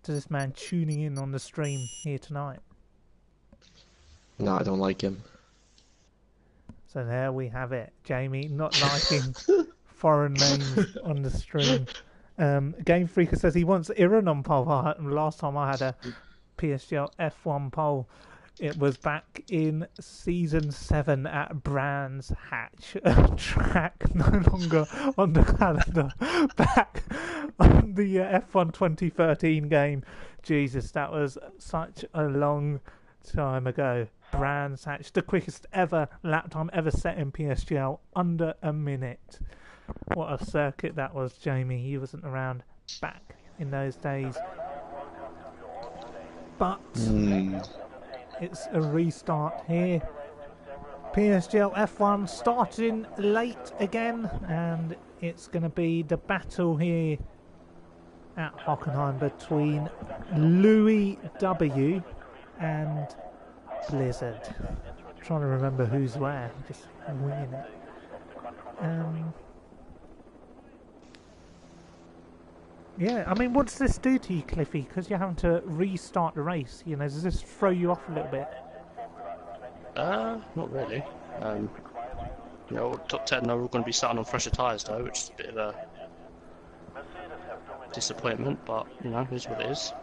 to this man tuning in on the stream here tonight? No, I don't like him. So there we have it. Jamie not liking foreign names on the stream. Game Freaker says he wants Iran on pole. Last time I had a PSGL F1 pole, it was back in Season 7 at Brands Hatch. A track no longer on the calendar. Back on the F1 2013 game. Jesus, that was such a long time ago. Brands Hatch, the quickest ever lap time ever set in PSGL, under a minute. What a circuit that was, Jamie. You wasn't around back in those days. But it's a restart here. PSGL F1 starting late again, and it's going to be the battle here at Hockenheim between Louis W and Blizzard. Trying to remember who's where, just winging it. Yeah, I mean, what does this do to you, Cliffy? Because you're having to restart the race. You know, does this throw you off a little bit? Not really. You know, top 10 are all going to be starting on fresher tyres though, which is a bit of a disappointment, but you know, it is what it is.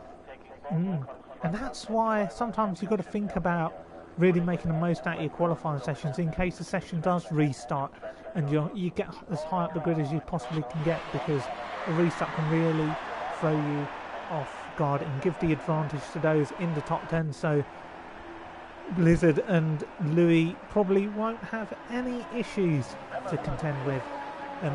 And that's why sometimes you've got to think about really making the most out of your qualifying sessions in case the session does restart and you get as high up the grid as you possibly can get, because a restart can really throw you off guard and give the advantage to those in the top 10. So Blizzard and Louis probably won't have any issues to contend with.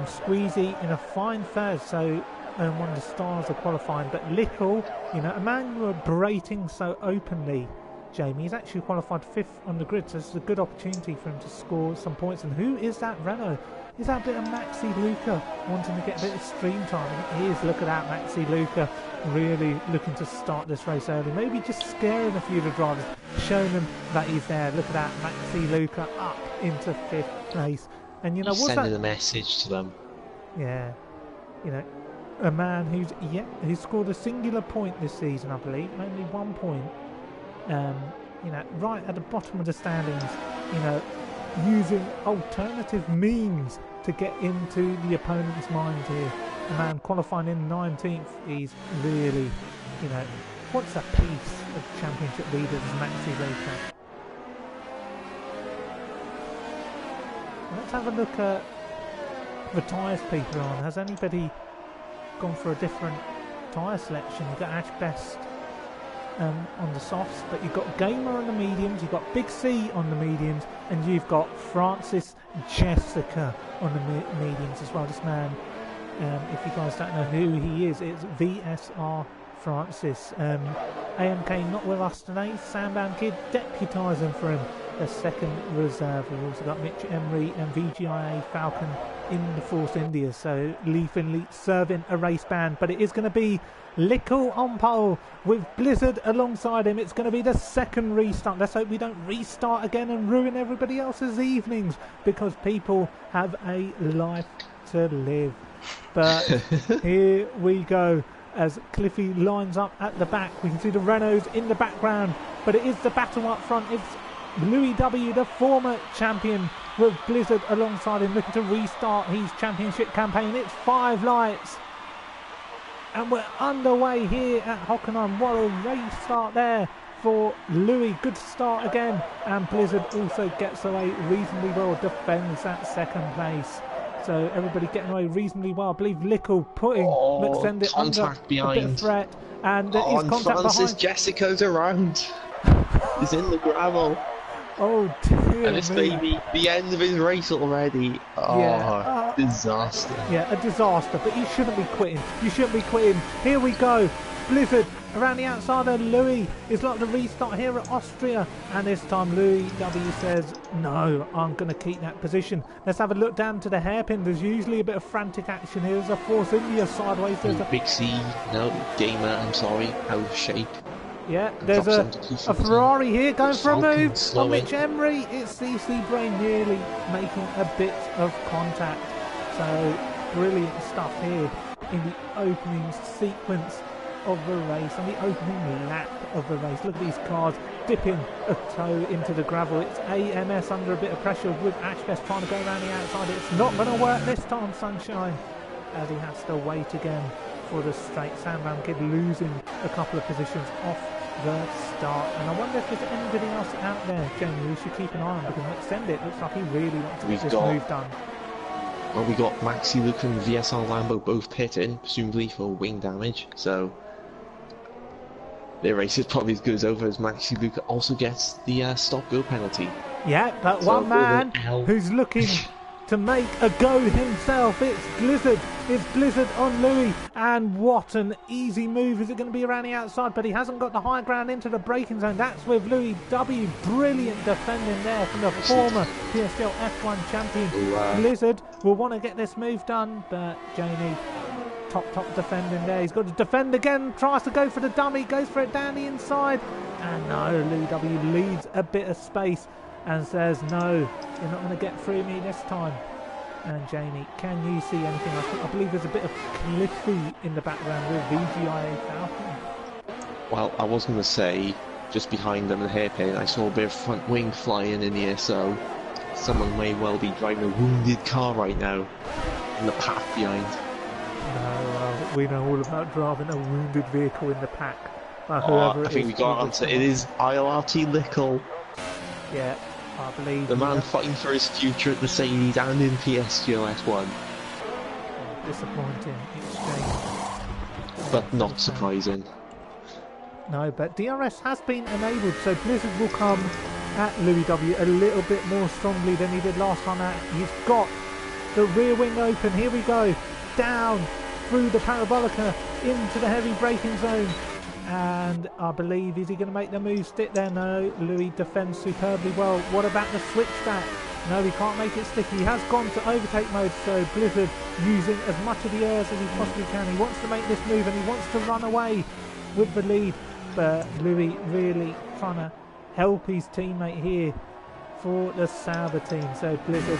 Squeezy in a fine third, so one of the stars of qualifying. But Lickle, a man you were berating so openly, Jamie, he's actually qualified 5th on the grid, so this is a good opportunity for him to score some points. And who is that Renault? Is that a bit of Maxi Luca wanting to get a bit of stream time? It is. Look at that, Maxi Luca really looking to start this race early. Maybe just scaring a few of the drivers, showing them that he's there. Look at that, Maxi Luca up into 5th place. And He's sending a message to them. Yeah, a man who's scored a singular point this season, I believe, only 1 point. Right at the bottom of the standings, using alternative means to get into the opponent's mind here. A man qualifying in 19th, he's really, what's a piece of championship leaders as Maxi Luca. Let's have a look at the tyres people are on. Has anybody gone for a different tyre selection? You've got Ash Best on the softs, but you've got Gamer on the mediums, you've got Big C on the mediums, and you've got Francis Jessica on the mediums as well. This man, if you guys don't know who he is, it's VSR Francis. AMK not with us today. Sandbound Kid deputising for him, a second reserve. We've also got Mitch Emery and VGIA Falcon in the Force India, so Lee Finley serving a race ban, but it is going to be Lickle on pole with Blizzard alongside him. It's going to be the second restart. Let's hope we don't restart again and ruin everybody else's evenings, because people have a life to live. But here we go as Cliffy lines up at the back. We can see the Renaults in the background, but it is the battle up front. It's Louis W, the former champion, with Blizzard alongside him, looking to restart his championship campaign. It's 5 lights, and we're underway here at Hockenheim. What a race start there for Louis. Good start again, and Blizzard also gets away reasonably well, defends that second place. So everybody getting away reasonably well. I believe Lickle putting McSendit under behind. a bit of threat, and his contact Francis behind. Jessica's around. He's in the gravel. Oh dear And this me. may be the end of his race already. Oh, disaster. Yeah, a disaster, but you shouldn't be quitting. You shouldn't be quitting. Here we go. Blizzard around the outside of Louis. It's like the restart here at Austria. And this time Louis W says, no, I'm going to keep that position. Let's have a look down to the hairpin. There's usually a bit of frantic action here. There's a Force India sideways. There's a Big C, no, Gamer, I'm sorry, out of shape. Yeah, there's a Ferrari here going for a move on Mitch Emery. It's CC Brain nearly making a bit of contact. So brilliant stuff here in the opening sequence of the race and the opening lap of the race. Look at these cars dipping a toe into the gravel. It's AMS under a bit of pressure with Ashbest trying to go around the outside. It's not going to work this time, Sunshine, as he has to wait again for the straight. Sandbound Kid losing a couple of positions off the start, and I wonder if there's anybody else out there, Jamie, we should keep an eye on, because McSendit looks like he really wants to get this move done. Well, we got Maxi Luke and VSR Lambo both pitting, presumably for wing damage, so their race is probably as good as over, as Maxi Luke also gets the stop-go penalty. Yeah, but so one man who's looking to make a go himself, it's Blizzard. It's Blizzard on Louis, and what an easy move. Is it going to be around the outside? But he hasn't got the high ground into the braking zone. That's with Louis W. Brilliant defending there from the former PSGL F1 champion. Blizzard will want to get this move done, but Jamie, top defending there. He's got to defend again, tries to go for the dummy, goes for it down the inside, and no, Louis W. leaves a bit of space and says, no, you're not going to get through me this time. And Jamie, can you see anything? I believe there's a bit of Cliffy in the background with VGIA Falcon. Well, I was going to say, just behind them in the hairpin, I saw a bit of front wing flying in the air, so someone may well be driving a wounded car right now in the pack behind. No, we know all about driving a wounded vehicle in the pack. I think we got answer. It is ILRT Lickle. Yeah. I believe the man fighting for his future at Mercedes and in PSGL F1. Disappointing exchange. But not surprising. No, but DRS has been enabled, so Blizzard will come at Louis W a little bit more strongly than he did last time out. He's got the rear wing open. Here we go. Down through the parabolica into the heavy braking zone. And I believe, is he going to make the move stick there? No, Louis defends superbly well. What about the switch stack? No, he can't make it stick. He has gone to overtake mode, so Blizzard using as much of the airs as he possibly can. He wants to make this move and he wants to run away with the lead, but Louis really trying to help his teammate here for the Sauber team. So Blizzard,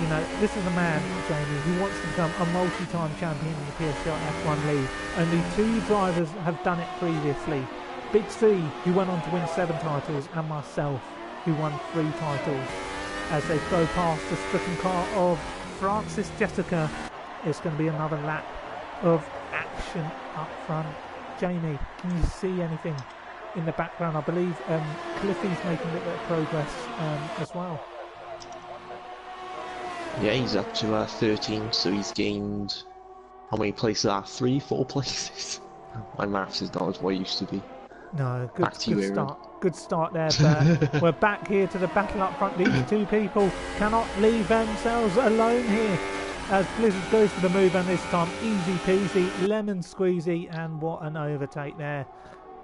you know, this is a man, Jamie, who wants to become a multi-time champion in the PSGL F1 League. Only 2 drivers have done it previously. Big C, who went on to win 7 titles, and myself, who won 3 titles. As they go past the stricken car of Francis Jessica, it's going to be another lap of action up front. Jamie, can you see anything in the background? I believe Cliffy's making a little bit of progress as well. Yeah, he's up to 13, so he's gained, how many places are 3, 4 places? My maths is not as what it used to be. No, Back to you, good Aaron. start. Good start there, but we're back here to the battle up front. These 2 people cannot leave themselves alone here as Blizzard goes for the move, and this time easy peasy, lemon squeezy, and what an overtake there.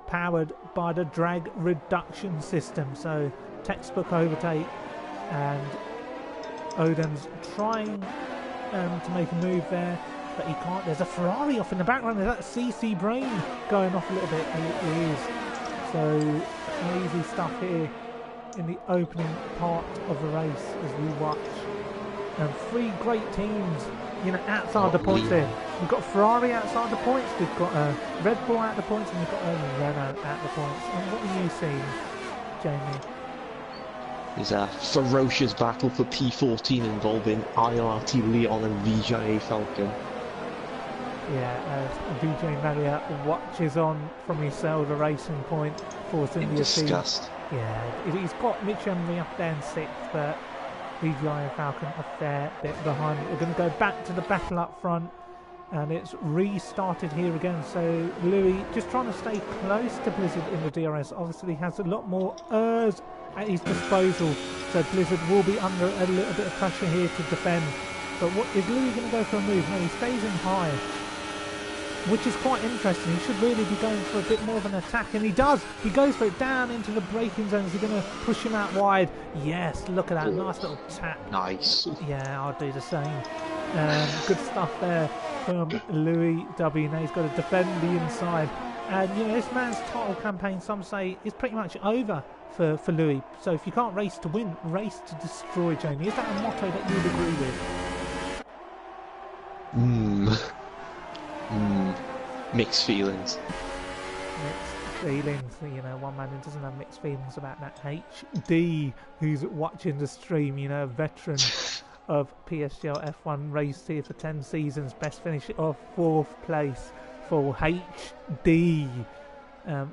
Powered by the drag reduction system, so textbook overtake, and Odin's trying to make a move there, but he can't. There's a Ferrari off in the background. There's that CC Brain going off a little bit. He is. So easy stuff here in the opening part of the race as we watch. And 3 great teams, you know, outside the points there. We've got Ferrari outside the points, we've got a Red Bull at the points, and we've got a Renault at the points. And what are you seeing, Jamie? There's a ferocious battle for P14 involving IRT Leon and VJA Falcon. Yeah, as VJ Maria watches on from his cell, the racing point, forcing In the disgust. Yeah, he's got Mitch Emery up there in 6th, but VJ and Falcon a fair bit behind. We're going to go back to the battle up front, and it's restarted here again. So Louis just trying to stay close to Blizzard in the DRS. Obviously has a lot more ERS at his disposal, so Blizzard will be under a little bit of pressure here to defend. But what is Louis going to go for a move? No, he stays in high, which is quite interesting. He should really be going for a bit more of an attack, and he does. He goes for it down into the braking zone. Is he going to push him out wide? Yes, look at that, nice little tap. Nice. Yeah, I'll do the same. Good stuff there from Louis W. Now he's got to defend the inside. And, you know, this man's title campaign, some say, is pretty much over for Louis. So if you can't race to win, race to destroy, Jamie. Is that a motto that you'd agree with? Mixed feelings. Mixed feelings. You know, one man who doesn't have mixed feelings about that. HD, who's watching the stream, you know, a veteran of PSGL F1, raced here for 10 seasons, best finish of 4th place for HD.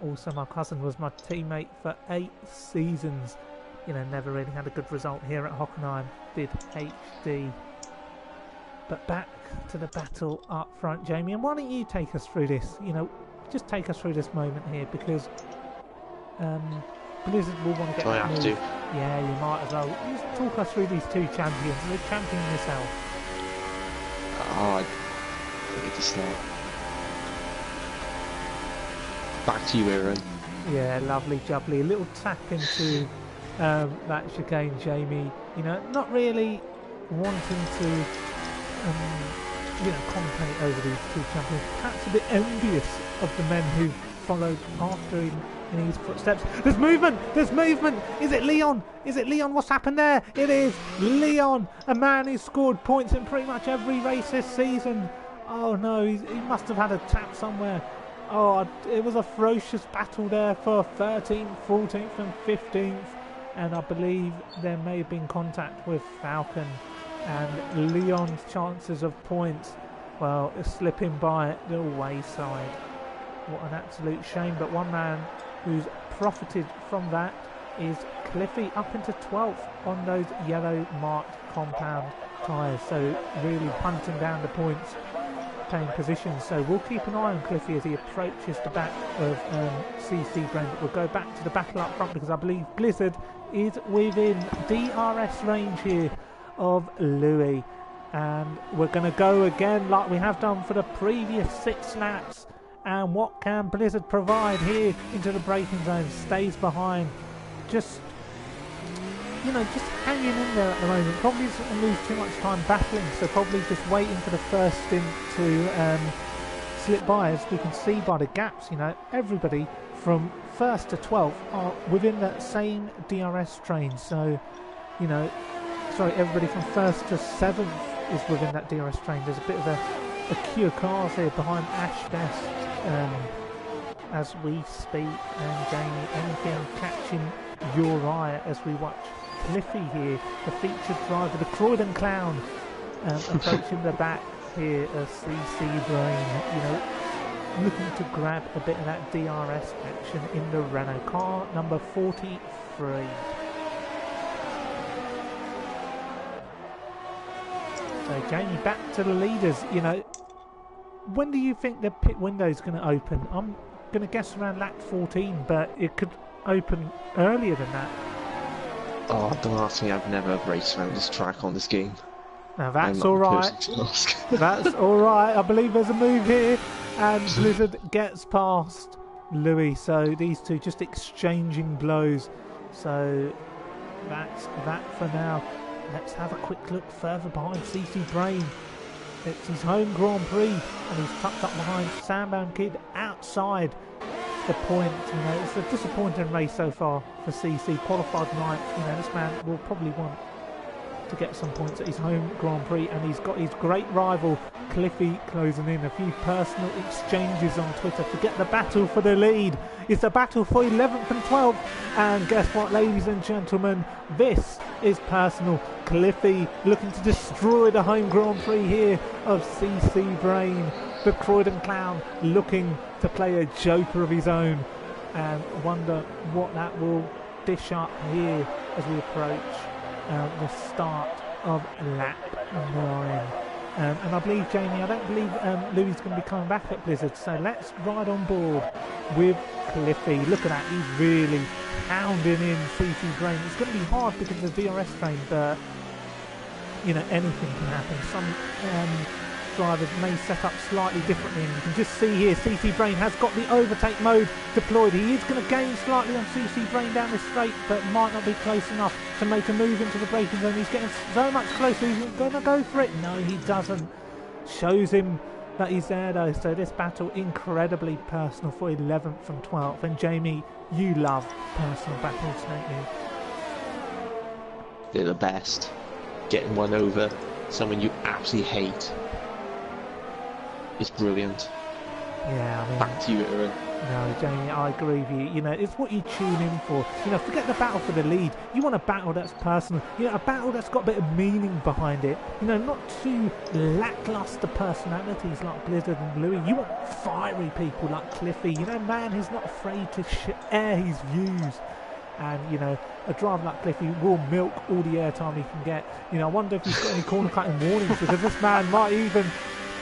Also, my cousin was my teammate for 8 seasons. You know, never really had a good result here at Hockenheim, did HD. But back to the battle up front, Jamie, and why don't you take us through this? You know, just take us through this moment here, because Blizzard will want to get Do I that have move. to? Yeah, you might as well. Just talk us through these 2 champions. They're championing yourself. Oh, I need to start. Back to you, Aaron. Yeah, lovely jubbly. A little tap into that chicane, Jamie. You know, not really wanting to you know, commentate over these 2 champions. Perhaps a bit envious of the men who followed after him in his footsteps. There's movement! There's movement! Is it Leon? Is it Leon? What's happened there? It is Leon, a man who's scored points in pretty much every race this season. Oh no, he must have had a tap somewhere. Oh, it was a ferocious battle there for 13th, 14th and 15th. And I believe there may have been contact with Falcon. And Leon's chances of points, well, slipping by the wayside. What an absolute shame. But one man who's profited from that is Cliffy, up into 12th on those yellow marked compound tyres. So really hunting down the points playing positions. So we'll keep an eye on Cliffy as he approaches the back of CC Brain. But we'll go back to the battle up front because I believe Blizzard is within DRS range here of Louis. And we're going to go again like we have done for the previous 6 laps. And what can Blizzard provide here into the braking zone? Stays behind. Just hanging in there at the moment. Probably doesn't lose too much time battling, so probably just waiting for the first stint to slip by. As we can see by the gaps, everybody from 1st to 12th are within that same DRS train. So, everybody from 1st to 7th is within that DRS train. There's a bit of a queue of cars here behind Ash Best as we speak. And Jamie, anything catching your eye as we watch Cliffy here, the featured driver, the Croydon Clown, approaching the back here of CC Brain, looking to grab a bit of that DRS action in the Renault car, number 43. So Jamie, back to the leaders. When do you think the pit window is going to open? I'm going to guess around lap 14, but it could open earlier than that. Oh, don't ask me, I've never raced around this track on this game. Now that's alright. That's alright. I believe there's a move here, and Blizzard gets past Louis. So these two just exchanging blows. So that's that for now. Let's have a quick look further behind CC Brain. It's his home Grand Prix, and he's tucked up behind Sandbound Kid outside the point. It's a disappointing race so far for CC. Qualified 9th. This man will probably want to get some points at his home Grand Prix, and he's got his great rival Cliffy closing in. A few personal exchanges on Twitter to get the battle for the lead. It's a battle for 11th and 12th, and guess what, ladies and gentlemen, this is personal. Cliffy looking to destroy the home Grand Prix here of CC Brain. The Croydon Clown looking to play a joker of his own, and wonder what that will dish up here as we approach the start of lap 9. And I believe, Jamie, I don't believe Louis is going to be coming back at Blizzard, so let's ride on board with Cliffy. Look at that, he's really hounding in CC Brain. It's going to be hard because of the DRS train, but anything can happen. Some drivers may set up slightly differently, and you can just see here CC Brain has got the overtake mode deployed. He is going to gain slightly on CC Brain down the straight, but might not be close enough to make a move into the braking zone. He's getting so much closer, he's going to go for it. No, he doesn't. Shows him that he's there though. So this battle incredibly personal for 11th and 12th. And Jamie, you love personal battles, don't you? They're the best. Getting one over someone you absolutely hate. It's brilliant. Yeah, I mean, back to you, Aaron. No, Jamie, I agree with you. It's what you tune in for. Forget the battle for the lead. You want a battle that's personal. A battle that's got a bit of meaning behind it. Not too lackluster personalities like Blizzard and Louis. You want fiery people like Cliffy. Man who's not afraid to air his views. And, a driver like Cliffy will milk all the airtime he can get. I wonder if he's got any corner cutting warnings, because this man might even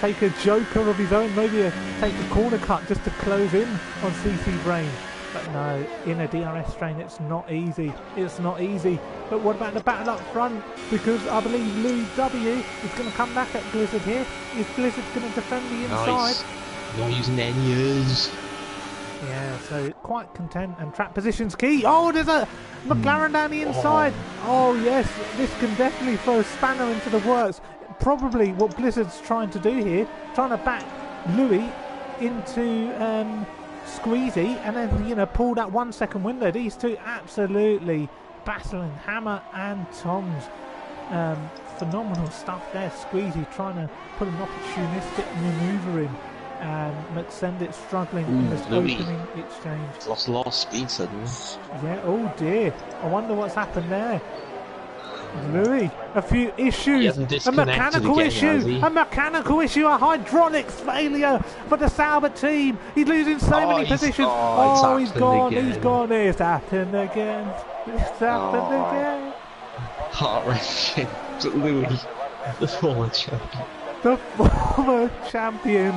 take a joker of his own, maybe take a corner cut just to close in on CC Brain. But no, in a DRS train it's not easy. It's not easy. But what about the battle up front? Because I believe Louis W is going to come back at Blizzard here. Is Blizzard going to defend the inside? Nice. Not using any ears. Yeah, so quite content, and track position's key. Oh, there's a McLaren down the inside. Oh yes, this can definitely throw a spanner into the works. Probably what Blizzard's trying to do here, trying to back Louis into Squeezy, and then pull that 1 second window. These two absolutely battling hammer and tongs. Phenomenal stuff there. Squeezy trying to put an opportunistic manoeuvre in, and McSendit struggling in this opening exchange. Lost a lot of speed suddenly. Yeah, oh dear. I wonder what's happened there. Louis, a few issues, a mechanical issue, a hydraulics failure for the Sauber team. He's losing so many positions. He's gone, it's happened again. It's happened again. Heart-wrenching. Louis, the former champion. the former champion.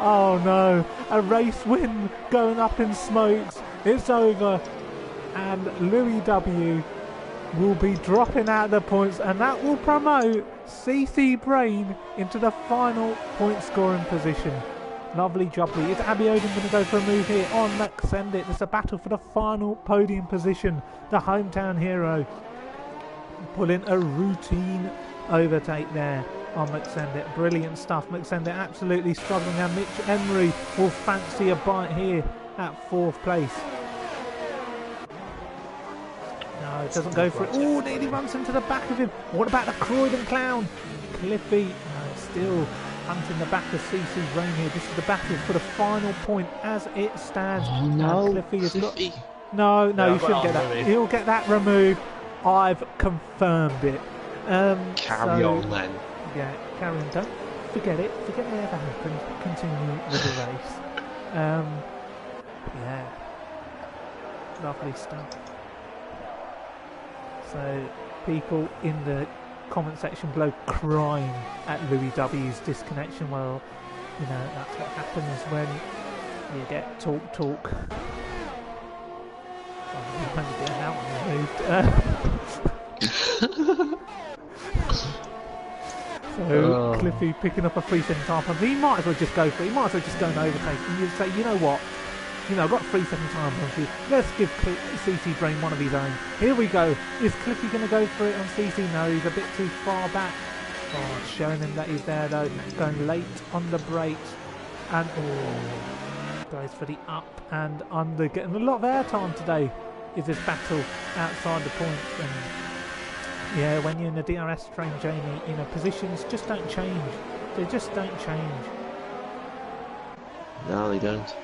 Oh no, a race win going up in smokes. It's over, and Louis W will be dropping out the points, and that will promote CC Brain into the final point scoring position. Lovely jubbly. Is Abby Odin going to go for a move here on McSendit? It's a battle for the final podium position. The hometown hero pulling a routine overtake there on McSendit. Brilliant stuff. McSendit absolutely struggling, and Mitch Emery will fancy a bite here at 4th place. No, it doesn't go for it. Oh, nearly runs into the back of him. What about the Croydon Clown? Cliffy still hunting the back of CC Brain here. This is the battle for the final point as it stands. Oh no, Cliffy has Cliffy. got... No, you shouldn't get that. Louis. He'll get that removed. I've confirmed it. Carry on then. Yeah, carry on. Don't forget it. Forget it ever happened. Continue with the race. Yeah. Lovely stuff. So, people in the comment section below crying at Louis W's disconnection. Well, you know, that's what happens when you get talk. I'm only getting that one removed. So Cliffy picking up a 3-second time, and he might as well just go for it. He might as well just go and overtake. And you say, you know what? You know, I've got a 3-second time penalty. Let's give CC Brain one of his own. Here we go. Is Cliffy going to go for it on CC? No, he's a bit too far back. Oh, showing him that he's there though. Going late on the brakes. And goes for the up and under. Getting a lot of airtime today is this battle outside the points. And yeah, when you're in the DRS train, Jamie, you know, positions just don't change. They just don't change. No, they don't.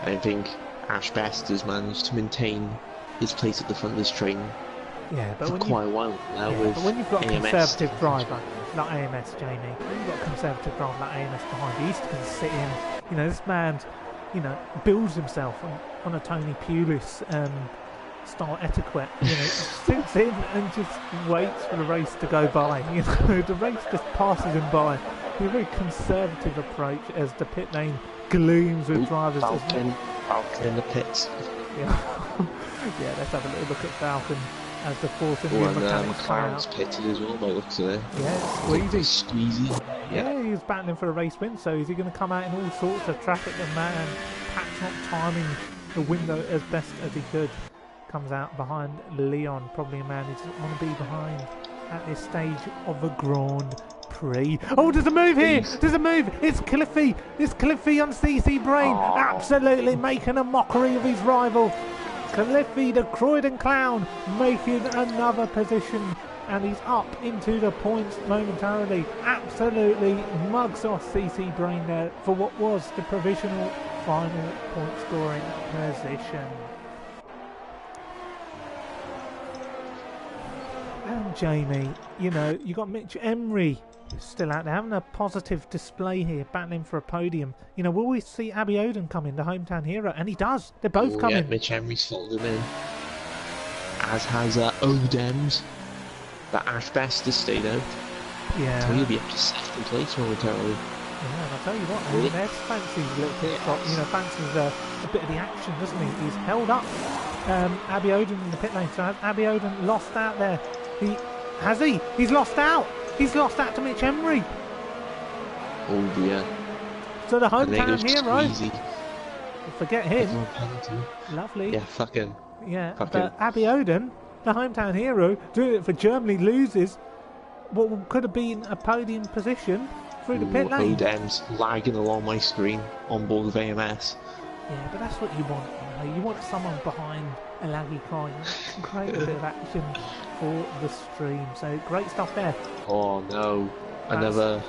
I think Ash Best has managed to maintain his place at the front of this train for quite a while now. Yeah, but when you've got a AMS conservative driver like AMS, Jamie, when you've got a conservative driver like AMS behind you, he can sit in. You know, this man, you know, builds himself on a Tony Pulis style etiquette. You know, sits in and just waits for the race to go by. You know, the race just passes him by. It's a very conservative approach as the pit lane glooms with drivers. Falcon in the pits. Yeah. Yeah, let's have a little look at Falcon as the fourth in the mechanics McLaren's pitted as well by the looks of it. Yeah, Squeezy. Yeah, he's battling for a race win, so is he going to come out in all sorts of traffic? The man, perhaps not timing the window as best as he could. Comes out behind Leon, probably a man who doesn't want to be behind at this stage of the Grand Prix. Oh, there's a move here! There's a move! It's Cliffy! It's Cliffy on CC Brain! Absolutely making a mockery of his rival. Cliffy, the Croydon Clown, making another position, and he's up into the points momentarily. Absolutely mugs off CC Brain there for what was the provisional final point scoring position. And Jamie, you know, you got Mitch Emery still out there having a positive display here, battling for a podium. You know, will we see Abby Odin come in, the hometown hero? And he does. They're both coming. Yeah, Mitch Emery's folded in. As has Odems. But Ash Best has stayed out. Yeah. So he'll be up to 2nd place momentarily. Yeah, and I'll tell you what, I mean, there's Fancy's little pit stop. You know, Fancy's a bit of the action, doesn't he? He's held up Abby Odin in the pit lane. So has Abby Odin lost out there? He's lost out. He's lost out to Mitch Emery. Oh dear. So the hometown hero. Forget him. Lovely. Yeah, fucking. Yeah, but Abby Odin, the hometown hero, doing it for Germany, loses what could have been a podium position through the pit lane. Odems lagging along my screen on board with AMS. Yeah, but that's what you want. You know? You want someone behind a laggy car. You create a bit of action for the stream. So great stuff there. Oh no, another.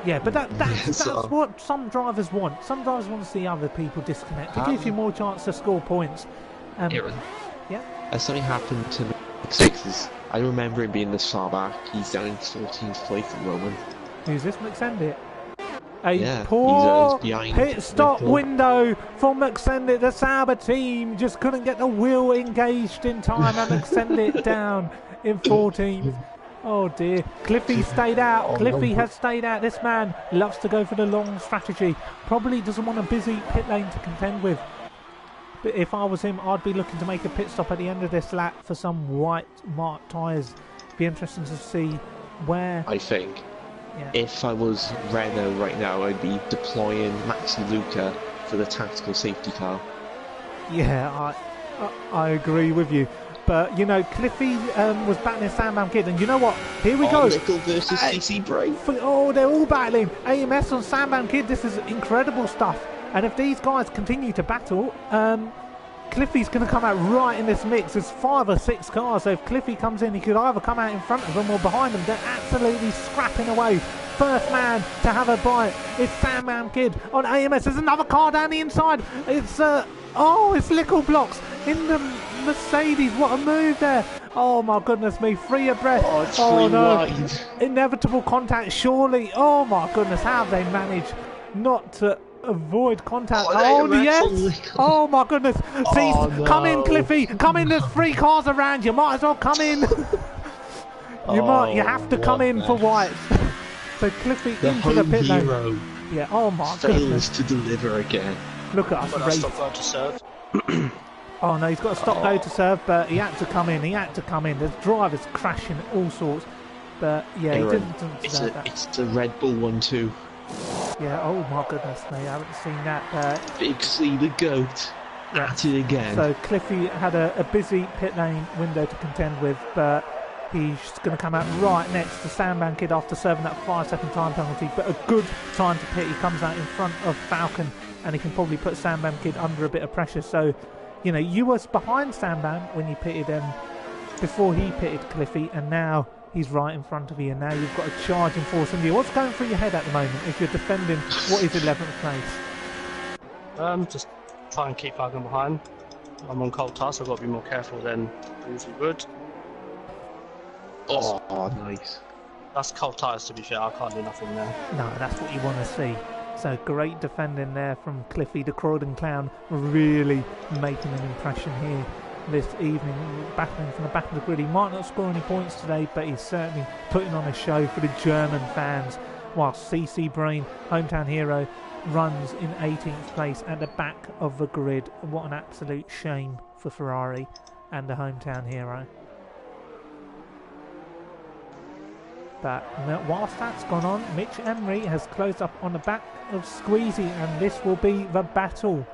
Yeah, but that's what some drivers want. Some drivers want to see other people disconnect. It gives you more chance to score points. Aaron. Yeah. As something happened to McSixes, I remember him being this far back. He's down in 14th place at the moment. Who's this, McSendit? Yeah, poor he's behind pit stop window for McSendit. The Sauber team just couldn't get the wheel engaged in time and McSendit down in 14th. Oh dear. Cliffy stayed out. Cliffy has stayed out. This man loves to go for the long strategy. Probably doesn't want a busy pit lane to contend with. But if I was him, I'd be looking to make a pit stop at the end of this lap for some white marked tyres. Be interesting to see where. I think if I was Renault right now, I'd be deploying Max and Luca for the tactical safety car. Yeah, I agree with you. But, you know, Cliffy was battling Sandbound Kid, and you know what? Here we go. Nickel versus CC Brain. Oh, they're all battling. AMS on Sandbound Kid, this is incredible stuff. And if these guys continue to battle, Cliffy's going to come out right in this mix. There's 5 or 6 cars, so if Cliffy comes in, he could either come out in front of them or behind them. They're absolutely scrapping away. First man to have a bite, it's Sandbound Kid on AMS. There's another car down the inside. It's, it's Lickle Blocks in the Mercedes. What a move there. Oh my goodness me, free of breath. Oh, it's free no. wide. Inevitable contact, surely. Oh my goodness, how have they managed not to avoid contact? Yes. Oh my goodness. See, no. Come in, Cliffy. Come in, there's 3 cars around. You might as well come in. You have to come in for white. So Cliffy into the pit lane. Yeah, oh my goodness. Fails to deliver again. Look at us race. Stop going to serve. Oh no, he's got to stop go to serve, but he had to come in. There's drivers crashing all sorts. But yeah, he didn't deserve that. It's the Red Bull one too. Yeah, oh my goodness me, I haven't seen that. Big C the GOAT at it again. So Cliffy had a busy pit lane window to contend with, but he's going to come out right next to Sandbound Kid after serving that 5-second time penalty, but a good time to pit. He comes out in front of Falcon, and he can probably put Sandbound Kid under a bit of pressure. So, you know, you was behind Sandbound when you pitted him before he pitted Cliffy, and now he's right in front of you, and now you've got a charging force in you. What's going through your head at the moment if you're defending what is 11th place? Just try and keep lagging behind. I'm on cold tires, so I've got to be more careful than I usually would. Oh, nice. That's cold tires, to be fair. I can't do nothing there. No, that's what you want to see. So great defending there from Cliffy, the Croydon Clown, really making an impression here this evening, battling from the back of the grid. He might not score any points today, but he's certainly putting on a show for the German fans, whilst CC Brain, hometown hero, runs in 18th place at the back of the grid. What an absolute shame for Ferrari and the hometown hero. But whilst that's gone on, Mitch Emery has closed up on the back of Squeezy, and this will be the battle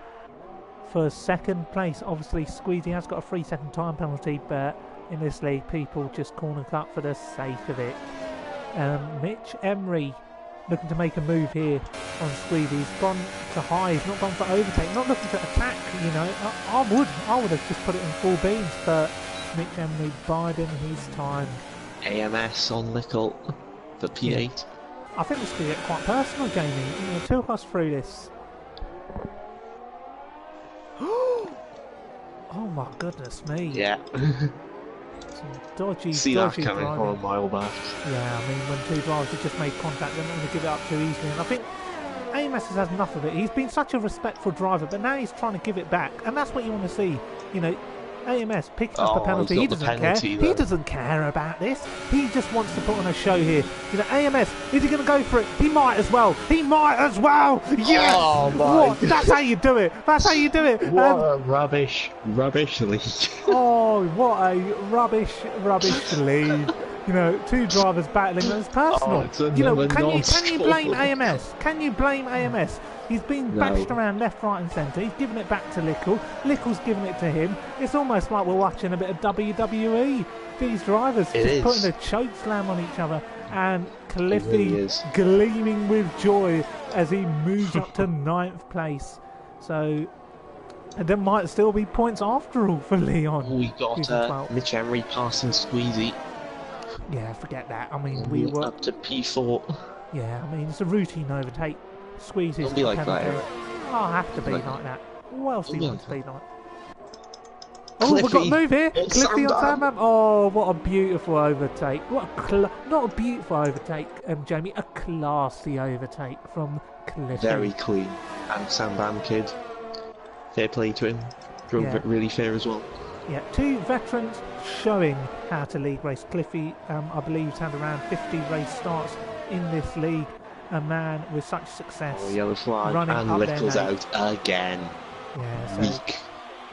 for second place. Obviously, Squeezy has got a 3-second time penalty, but in this league, people just corner cut for the sake of it. Mitch Emery looking to make a move here on Squeezy. He's gone to high, he's not gone for overtake, not looking to attack, you know. I would have just put it in full beans, but Mitch Emery biding his time. AMS on Nickel for P8. Yeah. I think this could get quite personal, Jamie. You know, talk us through this. Oh my goodness me. Yeah. Some dodgy That coming driving. from a mile back. Yeah, I mean, when 2 drivers have just made contact, they're not going to give it up too easily. And I think AMS has had enough of it. He's been such a respectful driver, but now he's trying to give it back. And that's what you want to see. You know, AMS picking up a penalty. He doesn't care. He doesn't care about this. He just wants to put on a show here. You know, AMS, is he going to go for it? He might as well. He might as well. Yes! Oh my. What? That's how you do it. That's how you do it. What a rubbish league. Oh, what a rubbish lead. You know, 2 drivers battling, and it's personal. You know, can you blame AMS? Can you blame AMS? He's been bashed around left, right and centre. He's given it back to Lickle. Lickle's given it to him. It's almost like we're watching a bit of WWE. These drivers just putting a choke slam on each other. And Cliffy really gleaming with joy as he moves up to 9th place. So there might still be points after all for Leon. We got Mitch Emery passing Squeezy. Yeah, forget that. I mean, we were up to P4. Yeah, I mean, it's a routine overtake. Squeezes. Don't be like that, Eric. I'll have to be like that. Who else do you want to be like? Oh, Cliffy we've got a move here. Cliffy on Sandman. Oh, what a beautiful overtake. What a not a beautiful overtake, Jamie. A classy overtake from Cliffy. Very clean. And Sandman Kid. Fair play to him. Drove it really fair as well. Yeah, two veterans showing how to league race. Cliffy, I believe, has had around 50 race starts in this league. A man with such success. Oh, yellow flag, running and up Little's there, out again. Yeah, so Weak.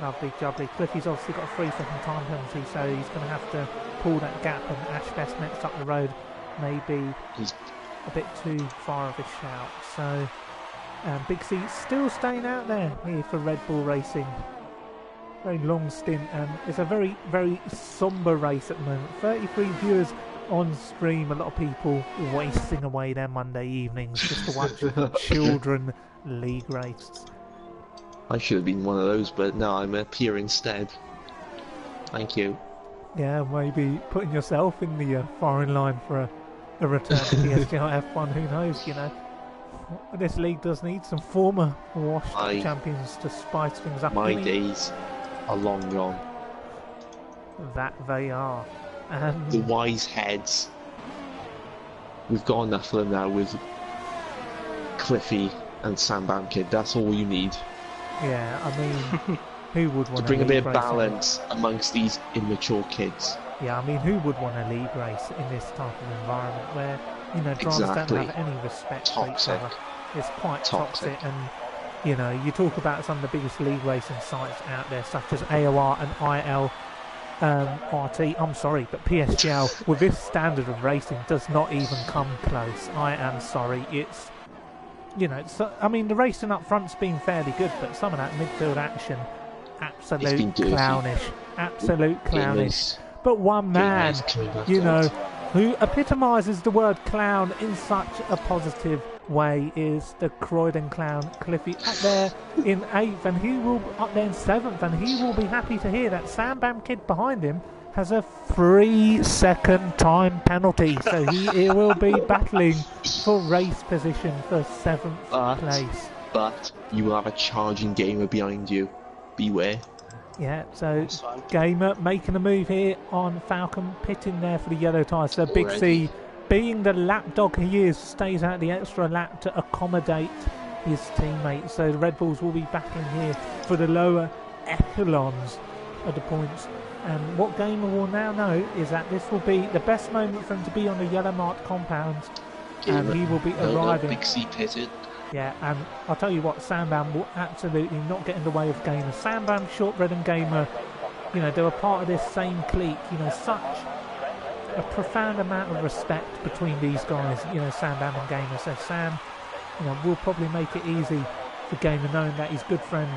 lovely jubbly. Cliffy's obviously got a 3-second time penalty, so he's going to have to pull that gap, and Ash Best next up the road may be He's a bit too far of a shout. So Big C still staying out there here for Red Bull Racing. Very long stint, and it's a very, very sombre race at the moment. 33 viewers on stream, a lot of people wasting away their Monday evenings just to watch children league race. I should have been one of those, but no, I'm here instead. Thank you. Yeah, maybe putting yourself in the firing line for a return to PSGL F1, who knows, you know. This league does need some former washed champions to spice things up. My days are long gone. That they are. The wise heads. We've got enough of them now with Cliffy and Sam Bamkid. That's all you need. Yeah, I mean, who would want to bring a bit of racing? balance amongst these immature kids? Yeah, I mean, who would want a league race in this type of environment where, you know, drivers don't have any respect for each other? It's quite toxic, and, you know, you talk about some of the biggest league racing sites out there, such as AOR and IL. RT, I'm sorry, but PSGL with this standard of racing does not even come close. I am sorry. It's, you know, I mean, the racing up front's been fairly good, but some of that midfield action, absolute clownish, absolute clownish. But one man, you know, who epitomises the word clown in such a positive way is the Croydon clown, Cliffy, up there in 8th, and he will up there in 7th, and he will be happy to hear that Sam Bamkid behind him has a 3-second time penalty, so he will be battling for race position for 7th place. But you will have a charging gamer behind you. Beware. Yeah, so Gamer making a move here on Falcon, pitting there for the yellow tyres. So Big C, being the lap dog he is, stays out the extra lap to accommodate his teammates. So the Red Bulls will be battling here for the lower echelons of the points. And what Gamer will now know is that this will be the best moment for him to be on the yellow marked compounds. And he will be arriving. Big C pitted. Yeah, and I'll tell you what, Sambam will absolutely not get in the way of Gamer. Sambam, Shortbread and Gamer, you know, they were part of this same clique. You know, such a profound amount of respect between these guys, you know, Sambam and Gamer. So Sam, you know, will probably make it easy for Gamer, knowing that his good friend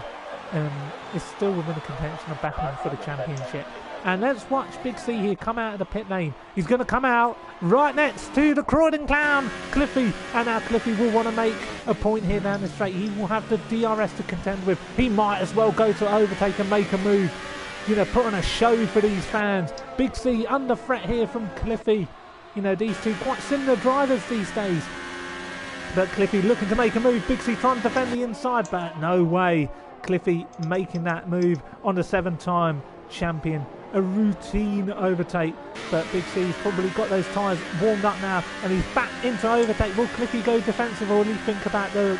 is still within the contention of battling for the championship. And let's watch Big C here come out of the pit lane. He's going to come out right next to the Croydon clown, Cliffy. And now Cliffy will want to make a point here down the straight. He will have the DRS to contend with. He might as well go to overtake and make a move. You know, put on a show for these fans. Big C under threat here from Cliffy. You know, these two quite similar drivers these days. But Cliffy looking to make a move. Big C trying to defend the inside, but no way. Cliffy making that move on the 7-time champion. A routine overtake, but Big C's probably got those tyres warmed up now, and he's back into overtake. Will Cliffy go defensive, or will he think about the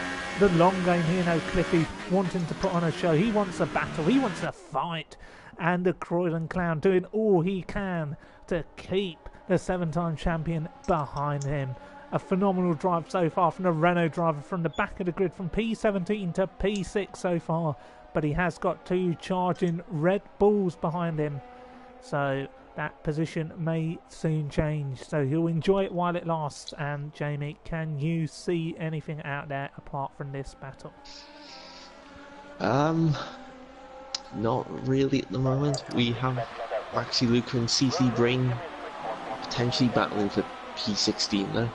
long game here now? Cliffy wanting to put on a show. He wants a battle, he wants a fight, and the Croydon clown doing all he can to keep the 7-time champion behind him. A phenomenal drive so far from the Renault driver from the back of the grid, from P17 to P6 so far, but he has got 2 charging Red Bulls behind him. So that position may soon change. So he'll enjoy it while it lasts. And Jamie, can you see anything out there apart from this battle? Not really at the moment. We have Maxi Luca and CC Brain potentially battling for P16 though.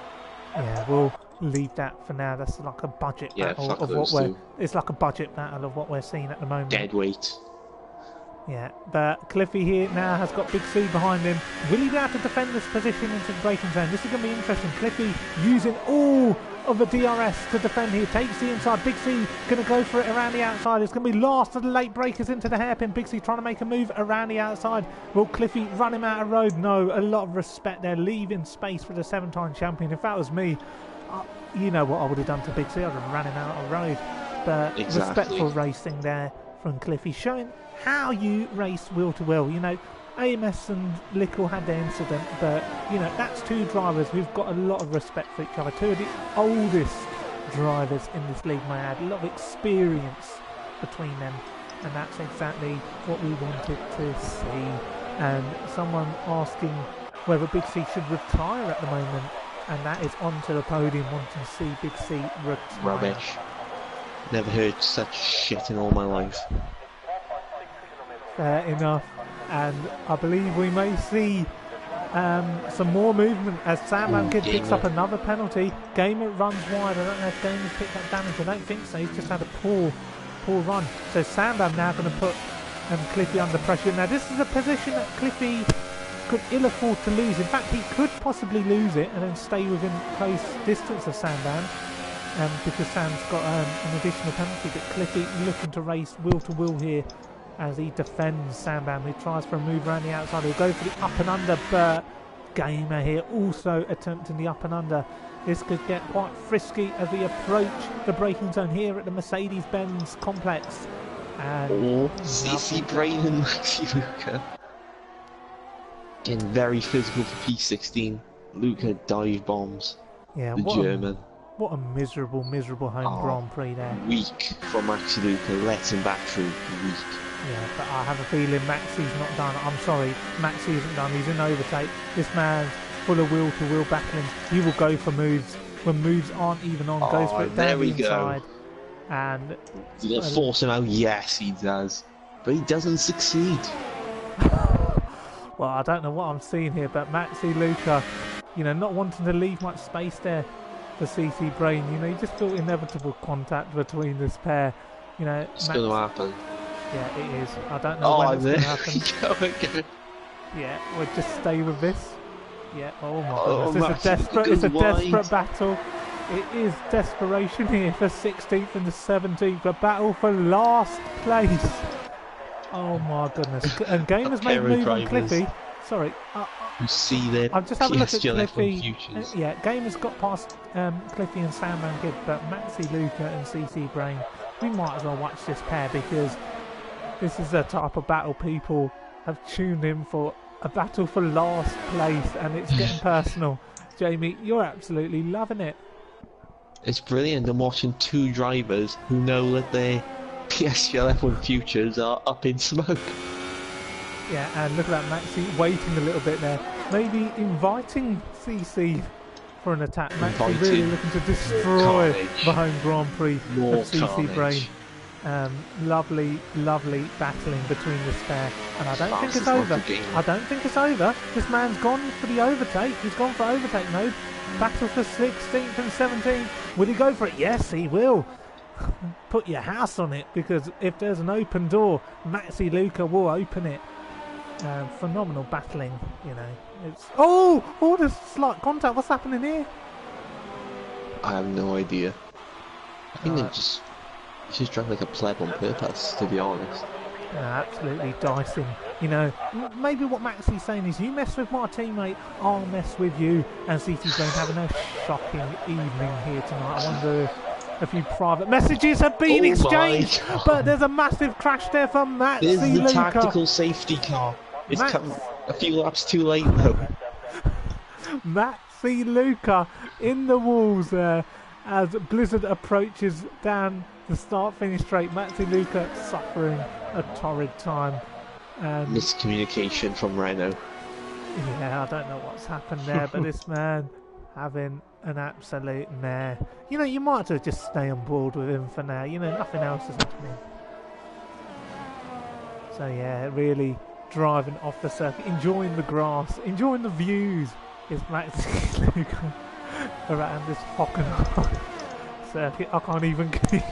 Yeah, we'll leave that for now. That's like a budget battle of what we're. It's like a budget battle of what we're seeing at the moment. Dead weight. Yeah, but Cliffy here now has got Big C behind him. Will he be able to defend this position into the braking zone? This is going to be interesting. Cliffy using all of the DRS to defend here. Takes the inside. Big C going to go for it around the outside. It's going to be last of the late breakers into the hairpin. Big C trying to make a move around the outside. Will Cliffy run him out of road? No, a lot of respect there. Leaving space for the 7-time champion. If that was me, you know what I would have done to Big C. I would have ran him out of road. But respectful racing there from Cliffy, showing how you race wheel to wheel. You know, AMS and Lickle had their incident, but you know, that's two drivers who've got a lot of respect for each other. Two of the oldest drivers in this league, may I add. A lot of experience between them, and that's exactly what we wanted to see. And someone asking whether Big C should retire at the moment, and that is onto the podium, wanting to see Big C retire. Rubbish. Never heard such shit in all my life. Fair enough. And I believe we may see some more movement as Sandman Kid picks up another penalty. Gamer runs wide. I don't know if Gamer's picked up damage. I don't think so. He's just had a poor run. So Sandman now going to put Cliffy under pressure. Now this is a position that Cliffy could ill afford to lose. In fact, he could possibly lose it and then stay within close distance of Sandman. Because Sam's got an additional penalty, but Cliffy looking to race wheel to wheel here as he defends Sandman. He tries for a move around the outside. He'll go for the up and under, but Gamer here also attempting the up and under. This could get quite frisky as we approach the braking zone here at the Mercedes-Benz complex. And CC Brain and Maxi Luca. Getting very physical for P16. Luca dive bombs. Yeah, the German. What a miserable home Grand Prix there. Weak from Maxi Luca. Lets him back through. Weak. Yeah, but I have a feeling Maxi's not done. I'm sorry, Maxi isn't done. He's in overtake. This man's full of wheel-to-wheel battling. He will go for moves when moves aren't even on. Goes for it down the inside. And is he going to force him out? Yes, he does. But he doesn't succeed. Well, I don't know what I'm seeing here, but Maxi Luca, you know, not wanting to leave much space there for CC Brain. You know, you just feel inevitable contact between this pair. You know, it's going to happen. Yeah, it is. I don't know when it's going to happen. Go. Yeah, we'll just stay with this. Yeah, oh my goodness, it's a desperate battle. It is desperation here for 16th and the 17th, a battle for last place. Oh my goodness. And Gamer's made a move on Cliffy. Sorry. You see there. I've just had a look at PSGL Cliffy. Futures. Yeah, Gamer's got past Cliffy and Sandman Kid, but Maxi Luca and CC Brain, we might as well watch this pair because this is the type of battle people have tuned in for, a battle for last place, and it's getting personal. Jamie, you're absolutely loving it. It's brilliant. I'm watching two drivers who know that their PSGL F1 futures are up in smoke. Yeah, and look at that Maxi waiting a little bit there. Maybe inviting CC for an attack. Maxi really looking to destroy the home Grand Prix of CC Brain. Lovely battling between this pair, and I don't think it's over. I don't think it's over. This man's gone for the overtake. He's gone for overtake mode. Battle for 16th and 17th. Will he go for it? Yes, he will. Put your house on it, because if there's an open door, Maxi Luca will open it. Phenomenal battling, you know. It's there's slight contact. What's happening here? I have no idea. I think they're just. He's just drunk like a pleb on purpose, to be honest. Yeah, absolutely dicing. You know, maybe what Maxi's saying is, you mess with my teammate, I'll mess with you. And CC's going having a shocking evening here tonight. I wonder if a few private messages have been exchanged. But there's a massive crash there for Maxi Luca. There's the tactical safety car. It's come a few laps too late though. Maxi Luca in the walls there as Blizzard approaches down the start-finish straight. Maxi Luca suffering a torrid time. Miscommunication from Renault. Yeah, I don't know what's happened there, but this man having an absolute mare. You know, you might as well just stay on board with him for now. You know, nothing else is happening. So yeah, really driving off the circuit, enjoying the grass, enjoying the views. Is Maxi Luca around this Hockenheim circuit? I can't even keep.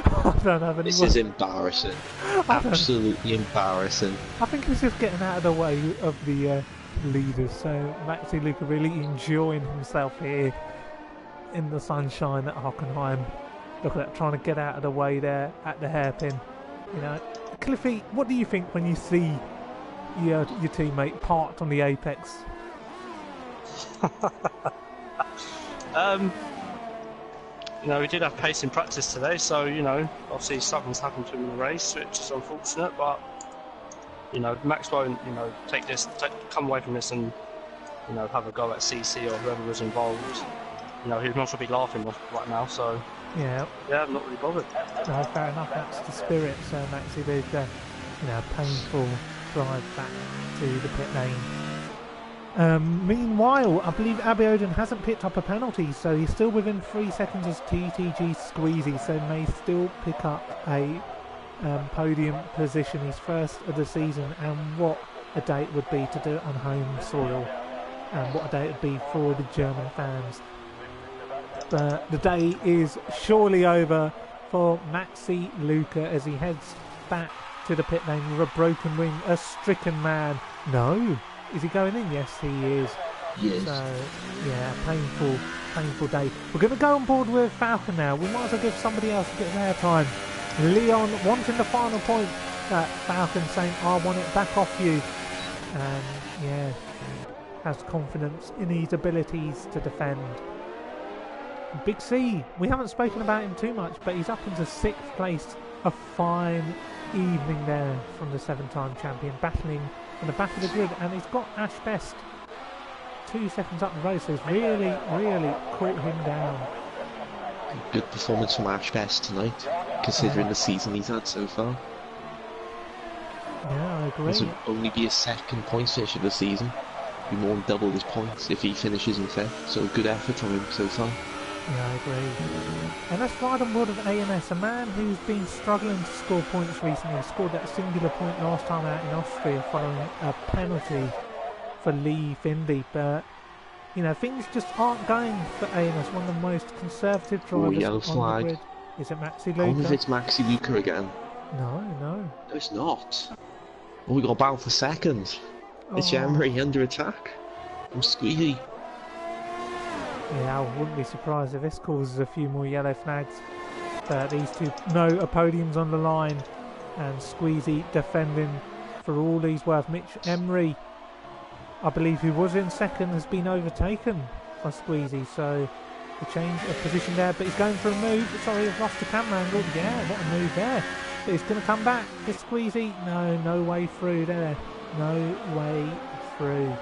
I don't have any. This is embarrassing. Absolutely embarrassing. I think he's just getting out of the way of the leaders. So Maxi Luca really enjoying himself here in the sunshine at Hockenheim. Look at that, trying to get out of the way there at the hairpin. You know, Cliffy, what do you think when you see your teammate parked on the apex? we did have pace in practice today, so obviously something's happened to him in the race, which is unfortunate. But Max won't come away from this and have a go at CC or whoever was involved. He must well be laughing right now. So Yeah, I'm not really bothered. no, fair enough. That's the spirit. So Maxi Luca, painful drive back to the pit lane. Meanwhile, I believe Abiodun hasn't picked up a penalty, so he's still within 3 seconds as TTG Squeezy, so may still pick up a podium position, his first of the season, and what a day it would be to do it on home soil, and what a day it would be for the German fans. But the day is surely over for Maxi Luca as he heads back to the pit lane with a broken wing, a stricken man. No. Is he going in? Yes, he is. Yes. So, yeah, painful day. We're going to go on board with Falcon now. We might as well give somebody else a bit of airtime. Leon wanting the final point. Falcon saying, I want it back off you. And, yeah, has confidence in his abilities to defend. Big C, we haven't spoken about him too much, but he's up into 6th place. A fine evening there from the 7-time champion, battling on the back of the grid, and he's got Ash Best 2 seconds up the road, so he's really caught him down. Good performance from Ash Best tonight, considering the season he's had so far. Yeah, I agree. This would only be his 2nd points finish of the season. Be more than double his points if he finishes in 5th, so good effort from him so far. Yeah, I agree. And let's ride on board of AMS, a man who's been struggling to score points recently. He scored that singular point last time out in Austria following a penalty for Lee Findy. But, things just aren't going for AMS, one of the most conservative drivers yellow on flag. the grid. Is it Maxi I wonder if Luca? it's Maxi Luca again. No. No, it's not. Oh, we got a battle for 2nd. It's Emery under attack from Squeaky. Yeah, I wouldn't be surprised if this causes a few more yellow flags. But these two, no, a podium's on the line. And Squeezy defending for all he's worth. Mitch Emery, I believe, who was in 2nd, has been overtaken by Squeezy. So the change of position there. But he's going for a move. Sorry, he's lost the camera angle. Yeah, what a move there. But he's going to come back. It's Squeezy. No way through there. No way through.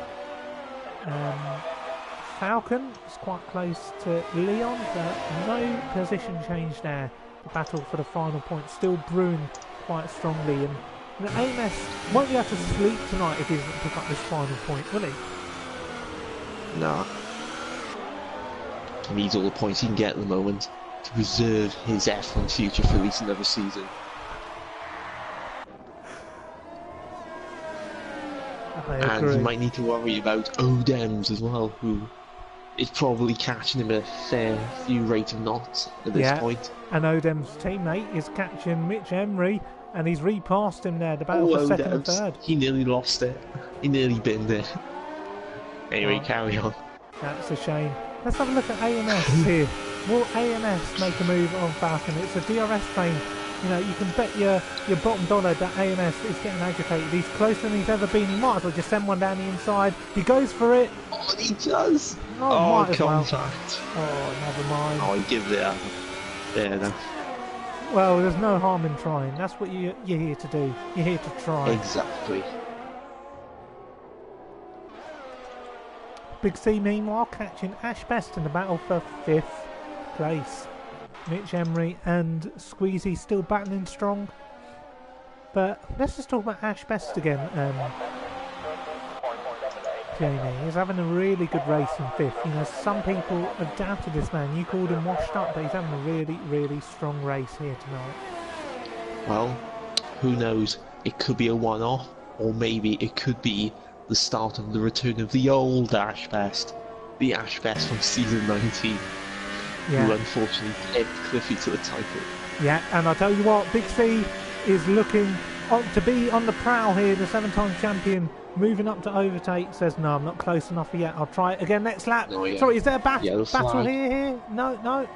Falcon is quite close to Leon, but no position change there. The battle for the final point still brewing quite strongly, and AMS won't be able to sleep tonight if he doesn't pick up this final point, will he? Nah. He needs all the points he can get at the moment to preserve his F1 future for at least another season. I And agree. he might need to worry about Odems as well, who is probably catching him at a fair few rate of knots at this point. And Odem's teammate is catching Mitch Emery, and he's repassed him there, the battle for 2nd and 3rd. He nearly lost it. He nearly binned it. Anyway, carry on. That's a shame. Let's have a look at AMS here. Will AMS make a move on Falcon? It's a DRS train. You can bet your bottom dollar that AMS is getting agitated. He's closer than he's ever been. He might as well just send one down the inside. He goes for it. Oh, he does! Might as well. Contact! Oh, never mind. Oh, he gives it up. There, then. Well, there's no harm in trying. That's what you're here to do. You're here to try. Exactly. Big C, meanwhile, catching Ash Best in the battle for 5th place. Mitch Emery and Squeezy still battling strong. But let's just talk about Ash Best again. Jamie, he's having a really good race in 5th. Some people have doubted this man. You called him washed up, but he's having a really strong race here tonight. Well, who knows? It could be a one-off, or maybe it could be the start of the return of the old Ash Best. The Ash Best from season 19. Yeah. Who unfortunately pinned Cliffy to the title. Yeah, and I'll tell you what, Big C is looking to be on the prowl here, the 7-time champion, moving up to overtake, says, no, I'm not close enough yet, I'll try it again next lap. Oh, yeah. Sorry, is there a battle flag. here? No.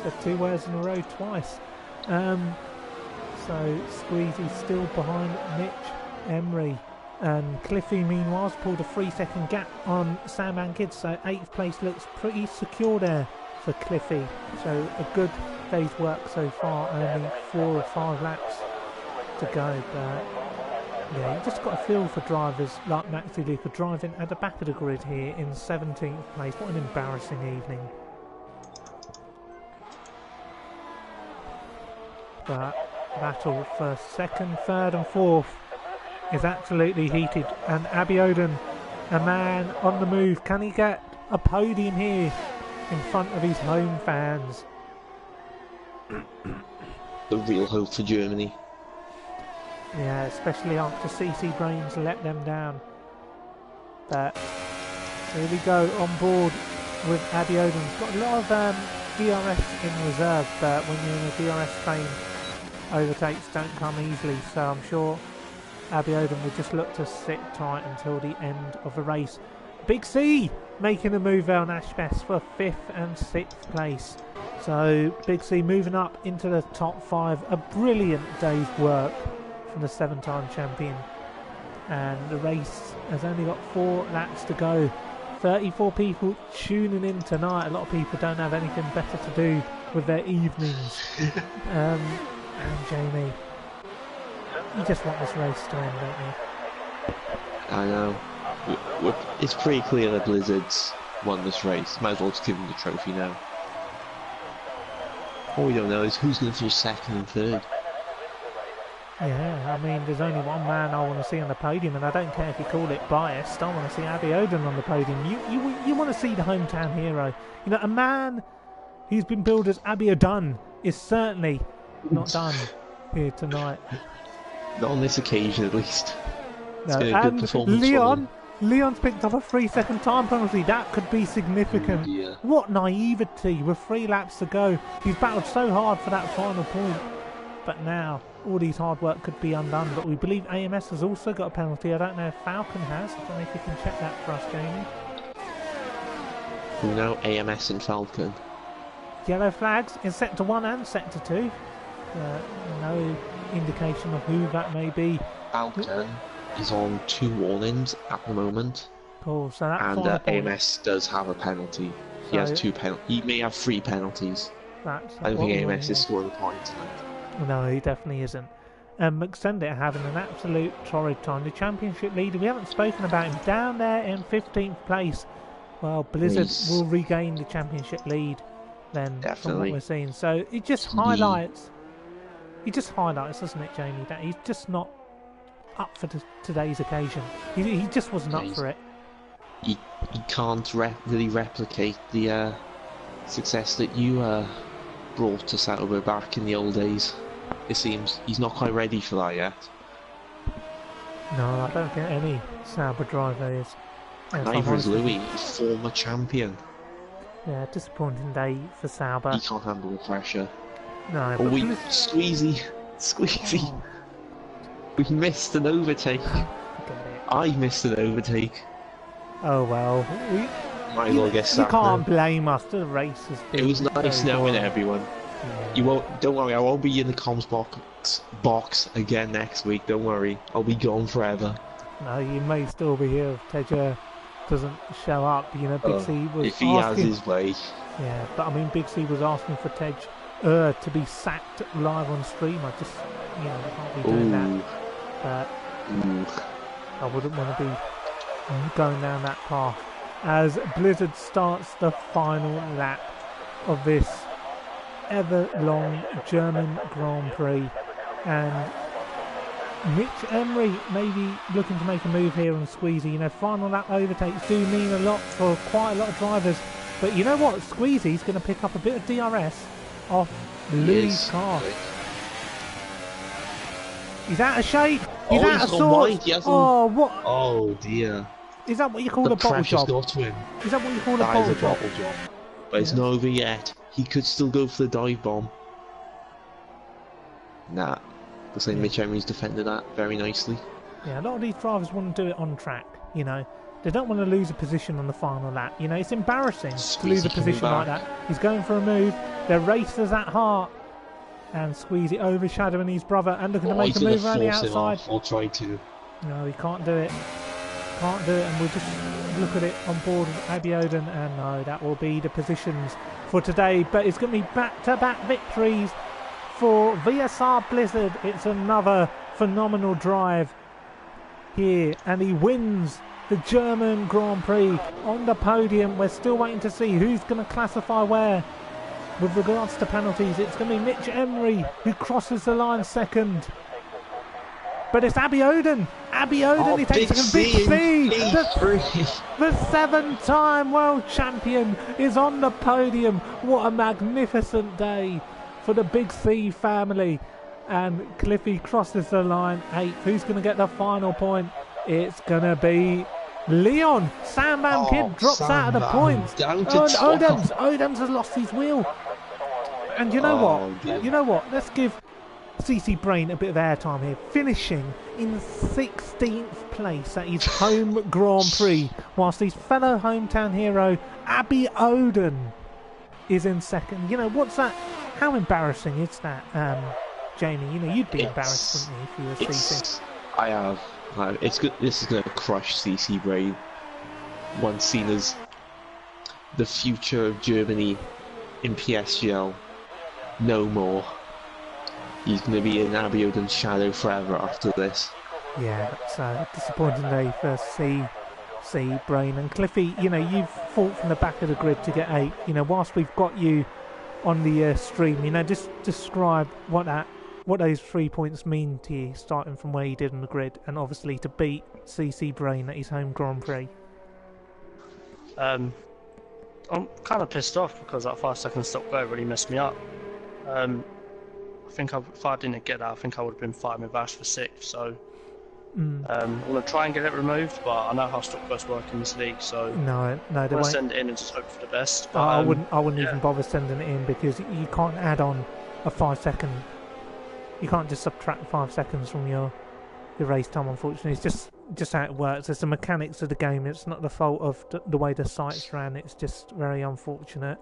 Said 2 words in a row twice. So Squeezy's still behind Mitch Emery. And Cliffy, meanwhile, has pulled a 3-second gap on Sam Ankid, so 8th place looks pretty secure there for Cliffy. So a good day's work so far, only 4 or 5 laps to go, but yeah, you just got a feel for drivers like Maxi Luca driving at the back of the grid here in 17th place. What an embarrassing evening. But battle for 2nd, 3rd and 4th is absolutely heated, and Abiodun, a man on the move, can he get a podium here in front of his home fans? The real hope for Germany. Yeah, especially after CC Brains let them down. But here we go on board with Abiodun's got a lot of DRS in reserve, but when you're in a DRS train, overtakes don't come easily, so I'm sure Abiodun will just look to sit tight until the end of the race. Big C making a move there on Ashbest for 5th and 6th place. So Big C moving up into the top 5. A brilliant day's work from the 7-time champion. And the race has only got 4 laps to go. 34 people tuning in tonight. A lot of people don't have anything better to do with their evenings. And Jamie, you just want this race to end, don't you? I know. It's pretty clear that Blizzard's won this race. Might as well just give them the trophy now. All we don't know is who's going to finish 2nd and 3rd. Yeah, I mean, there's only one man I want to see on the podium, and I don't care if you call it biased. I want to see Abiodun on the podium. You want to see the hometown hero. You know, a man who's been billed as Abiodun is certainly not done here tonight. Not on this occasion, at least. It's No, been a good performance. Leon's picked up a 3-second time penalty. That could be significant. Yeah. What naivety with 3 laps to go. He's battled so hard for that final point. But now, all these hard work could be undone. But we believe AMS has also got a penalty. I don't know if Falcon has. I don't know if you can check that for us, Jamie. We know AMS and Falcon. Yellow flags in Sector 1 and Sector 2. No indication of who that may be. Falcon is on 2 warnings at the moment. Cool, so that And final point, AMS does have a penalty. He has 2 penalties. He may have 3 penalties. I don't think AMS is scoring points tonight. No, he definitely isn't. McSendit are having an absolute torrid time. The championship leader, we haven't spoken about him, down there in 15th place. Well, Blizzard will regain the championship lead then, from what we're seeing. So it just highlights, doesn't it, Jamie, that he's just not up for today's occasion. He just wasn't up for it. He can't really replicate the success that you brought to Sauber back in the old days. It seems he's not quite ready for that yet. No, I don't think any Sauber driver is. Neither is Louis, he's former champion. Yeah, disappointing day for Sauber. He can't handle the pressure. No, Oh, but Squeezy. Oh. We missed an overtake. Get it. I missed an overtake. Oh well, Might as well get you sacked can't now. blame us. The race has been. It was nice very knowing boring. everyone. Yeah. You won't. Don't worry. I won't be in the comms box again next week. Don't worry. I'll be gone forever. No, you may still be here if Tedger doesn't show up. You know, Big C was If he has asking. his way. Yeah, but I mean, Big C was asking for Tej to be sacked live on stream. I just, we can't be doing that. But I wouldn't want to be going down that path. As Blizzard starts the final lap of this ever-long German Grand Prix, and Mitch Emery may be looking to make a move here on Squeezy. Final lap overtakes do mean a lot for quite a lot of drivers. But you know what? Squeezy's going to pick up a bit of DRS off Louis' car. He's out of shape. He's out of sorts. Oh, what? Oh dear. Is that what you call a bottle job? Got to him. Is that what you call a That is bottle job? But it's not over yet. He could still go for the dive bomb. Nah. Looks like Mitch Emery's defended that very nicely. Yeah, a lot of these drivers want to do it on track, They don't want to lose a position on the final lap. It's embarrassing to lose a position like that. He's going for a move. They're racers at heart. And Squeezy overshadowing his brother and looking to make a move around the outside. I'll try to. No, he can't do it. can't do it, and we'll just look at it on board with Abiodun, and no, that will be the positions for today. But it's going to be back-to-back victories for VSR Blizzard. It's another phenomenal drive here, and he wins the German Grand Prix on the podium. We're still waiting to see who's going to classify where. With regards to penalties, it's going to be Mitch Emery who crosses the line second. But it's Abiodun. Abiodun, he takes a big C. The 7-time world champion is on the podium. What a magnificent day for the Big C family. And Cliffy crosses the line 8th. Who's going to get the final point? It's going to be Leon. Sambam Kid drops out of the points. And Odems has lost his wheel. And you know what? You know what? Let's give CC Brain a bit of airtime here. Finishing in 16th place at his home Grand Prix, whilst his fellow hometown hero Abiodun is in second. You know, what's that? How embarrassing is that, Jamie? You know, you'd be embarrassed, wouldn't you, if you were CC? I have. It's good. This is going to crush CC Brain. Once seen as the future of Germany in PSGL. No more. He's going to be in Abiodun's shadow forever after this. Yeah, it's a disappointing day for C Brain. And Cliffy, you know, you've fought from the back of the grid to get 8. You know, whilst we've got you on the stream, you know, just describe what those 3 points mean to you, starting from where you did on the grid, and obviously to beat CC Brain at his home Grand Prix. I'm kind of pissed off because that 5-second stop go really messed me up. I think if I didn't get that, I think I would have been fighting with Ash for 6th. So I'm going to try and get it removed, but I know how stop goes work in this league, so no, they I'm going won't. to send it in and just hope for the best. But, I wouldn't even bother sending it in, because you can't add on a 5-second. You can't just subtract 5 seconds from your race time, unfortunately. It's just how it works. It's the mechanics of the game. It's not the fault of the way the sites ran. It's just very unfortunate.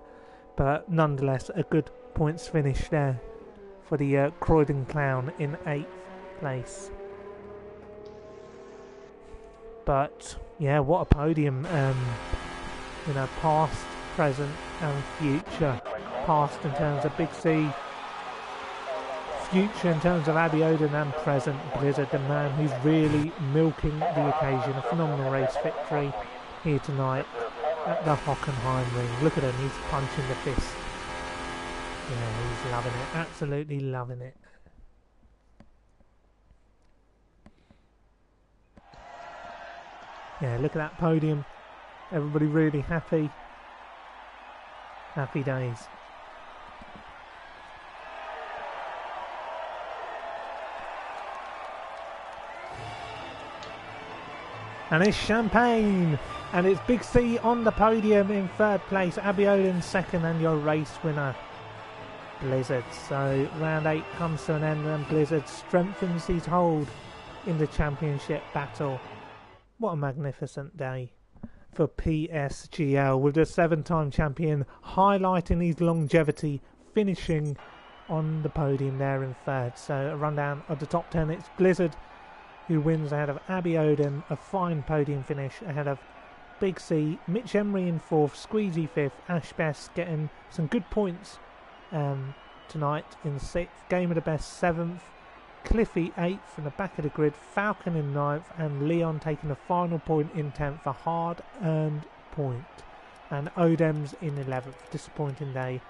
But nonetheless, a good points finish there for the Croydon Clown in 8th place. But yeah, what a podium. You know, past, present and future. Past in terms of Big C, future in terms of Abiodun, and present Blizzard, the man who's really milking the occasion. A phenomenal race victory here tonight at the Hockenheim ring. Look at him, he's punching the fist. Yeah, he's loving it, absolutely loving it. Yeah, look at that podium. Everybody really happy. Happy days. And it's champagne, and it's Big C on the podium in 3rd place, Abiodun 2nd, and your race winner, Blizzard. So round 8 comes to an end, and Blizzard strengthens his hold in the championship battle. What a magnificent day for PSGL, with the 7-time champion highlighting his longevity, finishing on the podium there in 3rd. So a rundown of the top 10. It's Blizzard who wins ahead of Abiodun, a fine podium finish ahead of Big C, Mitch Emery in 4th, Squeezy 5th, Ash Best getting some good points tonight in 6th, Game of the Best 7th, Cliffy 8th from the back of the grid, Falcon in 9th, and Leon taking the final point in 10th, a hard earned point, and Odems in 11th, disappointing day.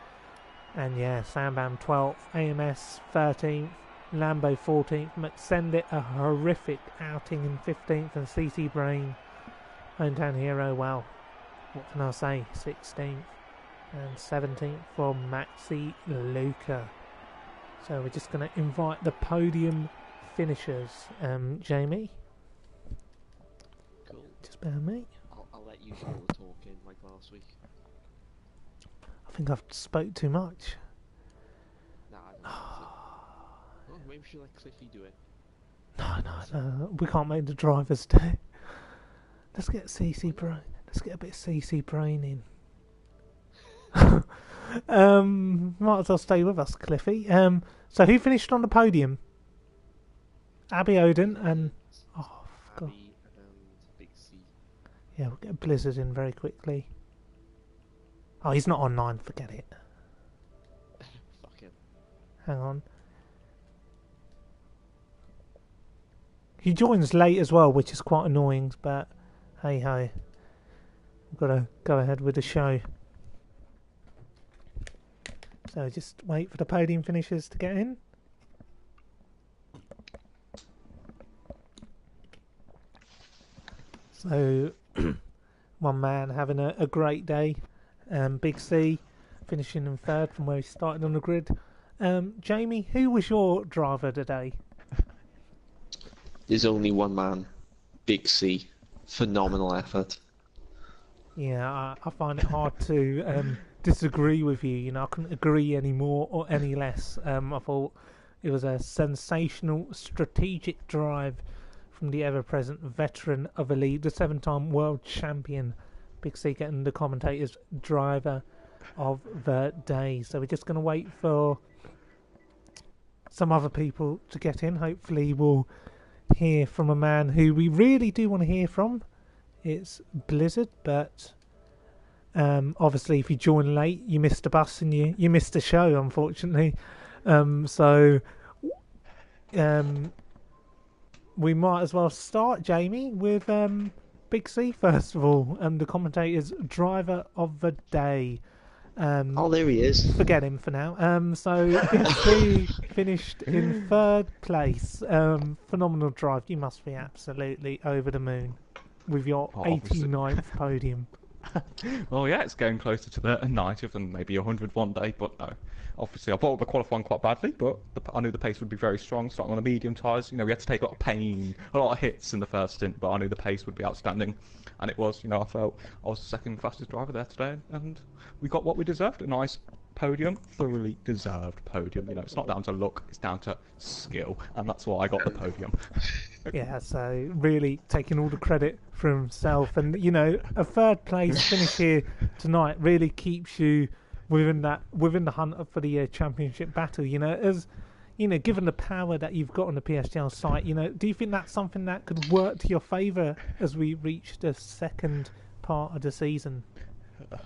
And yeah, Sambam 12th, AMS 13th, Lambo 14th, McSendit a horrific outing in 15th, and CC Brain, hometown hero, well, what can I say, 16th, and 17th for Maxi Luca. So we're just going to invite the podium finishers. Jamie? Cool. Just bear with me. I'll let you do all the talking like last week. I think I've spoke too much. Nah, I don't know. Oh, maybe we should let Cliffy do it. No. We can't make the drivers do it. Let's get CC Brain. Let's get a bit of CC Brain in. Might as well stay with us, Cliffy. So who finished on the podium? Abiodun and... Oh, God. Abby and Big C Yeah, we'll get Blizzard in very quickly. Oh, he's not online. Forget it. Fuck him. Hang on. He joins late as well, which is quite annoying, but hey ho. We've got to go ahead with the show. So just wait for the podium finishers to get in. So, one man having a great day. Big C finishing in third from where he started on the grid. Jamie, who was your driver today? There's only one man. Big C. Phenomenal effort. Yeah, I find it hard to disagree with you. You know, I couldn't agree any more or any less. I thought it was a sensational strategic drive from the ever-present veteran of the league, the 7-time world champion, Big C, getting the commentator's driver of the day. So we're just going to wait for some other people to get in. Hopefully we'll hear from a man who we really do want to hear from. It's Blizzard, but obviously if you join late, you missed the bus and you missed the show, unfortunately. We might as well start, Jamie, with Big C first of all, the commentator's driver of the day. Oh, there he is. Forget him for now. So Big C finished in third place. Phenomenal drive. You must be absolutely over the moon with your 89th podium. Well, yeah, it's getting closer to the 90th and maybe 100 one day, but no. Obviously, I bought the qualifying quite badly, but I knew the pace would be very strong, starting on the medium tyres. You know, we had to take a lot of pain, a lot of hits in the first stint, but I knew the pace would be outstanding. And it was, you know, I felt I was the second fastest driver there today, and we got what we deserved, a nice podium, thoroughly deserved podium. You know, it's not down to luck, it's down to skill, and that's why I got the podium. Yeah, so really taking all the credit for himself, and you know, a third place finish here tonight really keeps you within the hunt for the championship battle. You know, as you know, given the power that you've got on the PSGL site, you know, do you think that's something that could work to your favour as we reach the second part of the season?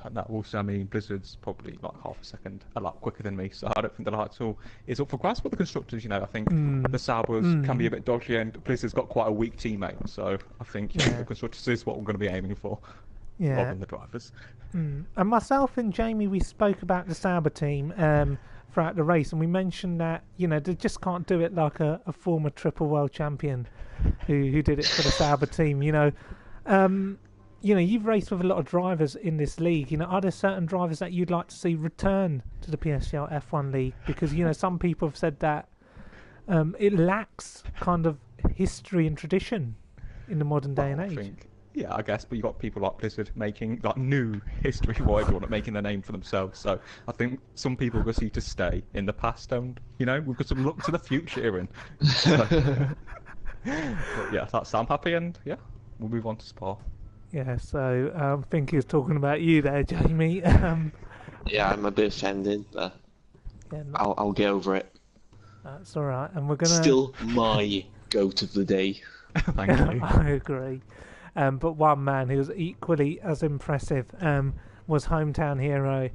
And that also, I mean, Blizzard's probably like half a second a lot quicker than me, so I don't think the title is up for grabs. But the constructors, you know, I think the Sabres can be a bit dodgy, and Blizzard's got quite a weak teammate, so I think the constructors is what we're going to be aiming for, rather than the drivers. And myself and Jamie, we spoke about the Sauber team throughout the race, and we mentioned that, you know, they just can't do it like a former triple world champion who did it for the Sauber team. You know, you've raced with a lot of drivers in this league. You know, are there certain drivers that you'd like to see return to the PSGL F1 league? Because, you know, some people have said that it lacks kind of history and tradition in the modern day and age. Yeah, I guess, but you got people like Blizzard making like new history, whatever you want, making their name for themselves. So I think some people just need to stay in the past, and you know, we've got some look to the future here. And but yeah, I'm happy, and yeah, we'll move on to Spa. Yeah, so I think he was talking about you there, Jamie. Yeah, I'm a bit offended, but I'll get over it. That's all right, and we're gonna Still my goat of the day. Thank you. I agree. But one man who was equally as impressive was hometown hero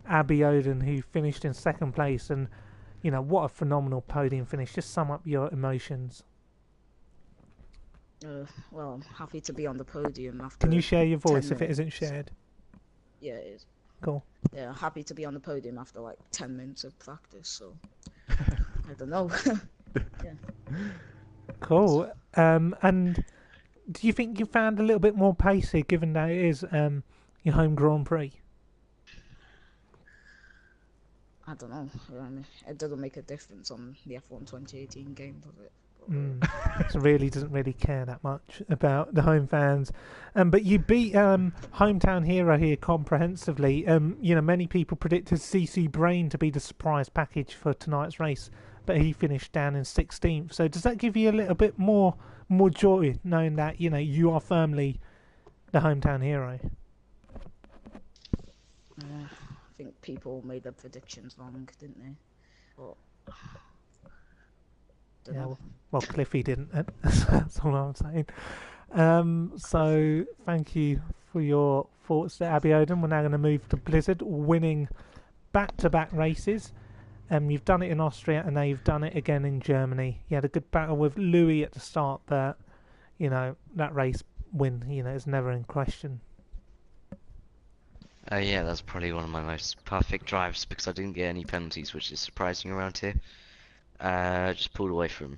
Abby Oden, who finished in second place. And, you know, what a phenomenal podium finish. Just sum up your emotions. Well, I'm happy to be on the podium after. Can you share your voice if it isn't shared? Yeah, it is. Cool. Yeah, happy to be on the podium after like 10 minutes of practice, so I don't know. Yeah. Cool. And do you think you found a little bit more pace here, given that it is your home Grand Prix? I don't know. It doesn't make a difference on the F1 2018 game, does it? So really doesn't really care that much about the home fans. But you beat hometown hero here comprehensively. You know, many people predicted CC Brain to be the surprise package for tonight's race, but he finished down in 16th. So does that give you a little bit more joy, knowing that, you know, you are firmly the hometown hero? I think people made their predictions wrong, didn't they? But Yeah, know. well, Cliffy didn't. That's all I'm saying. So thank you for your thoughts there, Abby Oden. We're now going to move to Blizzard, winning back-to-back races. You've done it in Austria, and now you've done it again in Germany. You had a good battle with Louis at the start, but that race win, is never in question. Yeah, that's probably one of my most perfect drives because I didn't get any penalties, which is surprising around here. Just pulled away from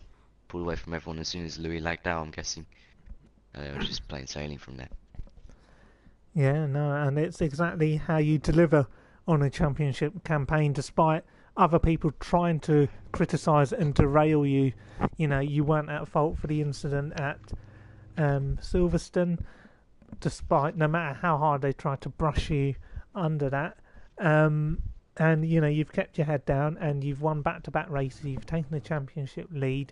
everyone as soon as Louis lagged out, I'm guessing. They were just plain sailing from there. Yeah, no, and it's exactly how you deliver on a championship campaign, despite other people trying to criticise and derail you. You weren't at fault for the incident at Silverstone, despite no matter how hard they tried to brush you under that. And you've kept your head down, and you've won back-to-back races. You've taken the championship lead,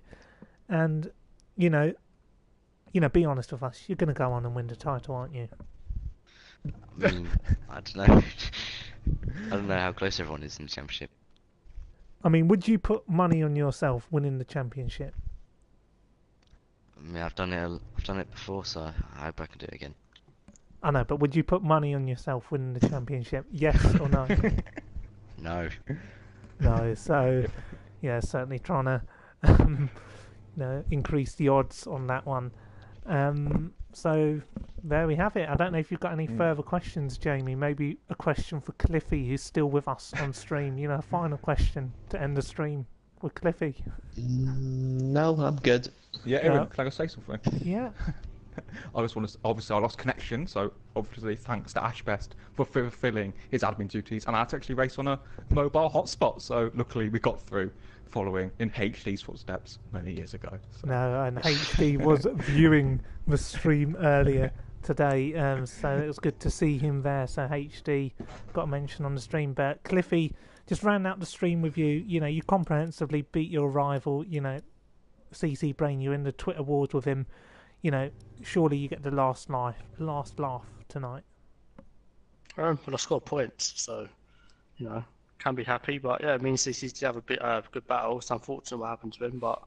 and be honest with us. You're going to go on and win the title, aren't you? I mean, I don't know. I don't know how close everyone is in the championship. I mean, would you put money on yourself winning the championship? I mean, I've done it before, so I hope I can do it again. I know, but would you put money on yourself winning the championship? Yes or no? No. No. So, yeah, certainly trying to increase the odds on that one. So there we have it. I don't know if you've got any further questions, Jamie. Maybe a question for Cliffy, who's still with us on stream. A final question to end the stream with Cliffy. No, I'm good. Yeah, Aaron, can I say something? Yeah. I just want to. Obviously, I lost connection, so obviously thanks to Ashbest for fulfilling his admin duties, and I had to actually race on a mobile hotspot. So luckily, we got through, following in HD's footsteps many years ago. So. No, and HD was viewing the stream earlier today, so it was good to see him there. So HD got a mention on the stream, but Cliffy just ran out the stream with you. You comprehensively beat your rival. CC Brain. You're in the Twitter wars with him. Surely you get the last laugh tonight. Well, I scored points, so can be happy. But yeah, it means CC did have a bit good battle. It's unfortunate what happened to him, but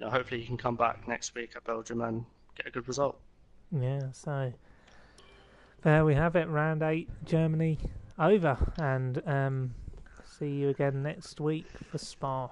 hopefully he can come back next week at Belgium and get a good result. Yeah, so there we have it. Round 8, Germany over, and see you again next week for Spa.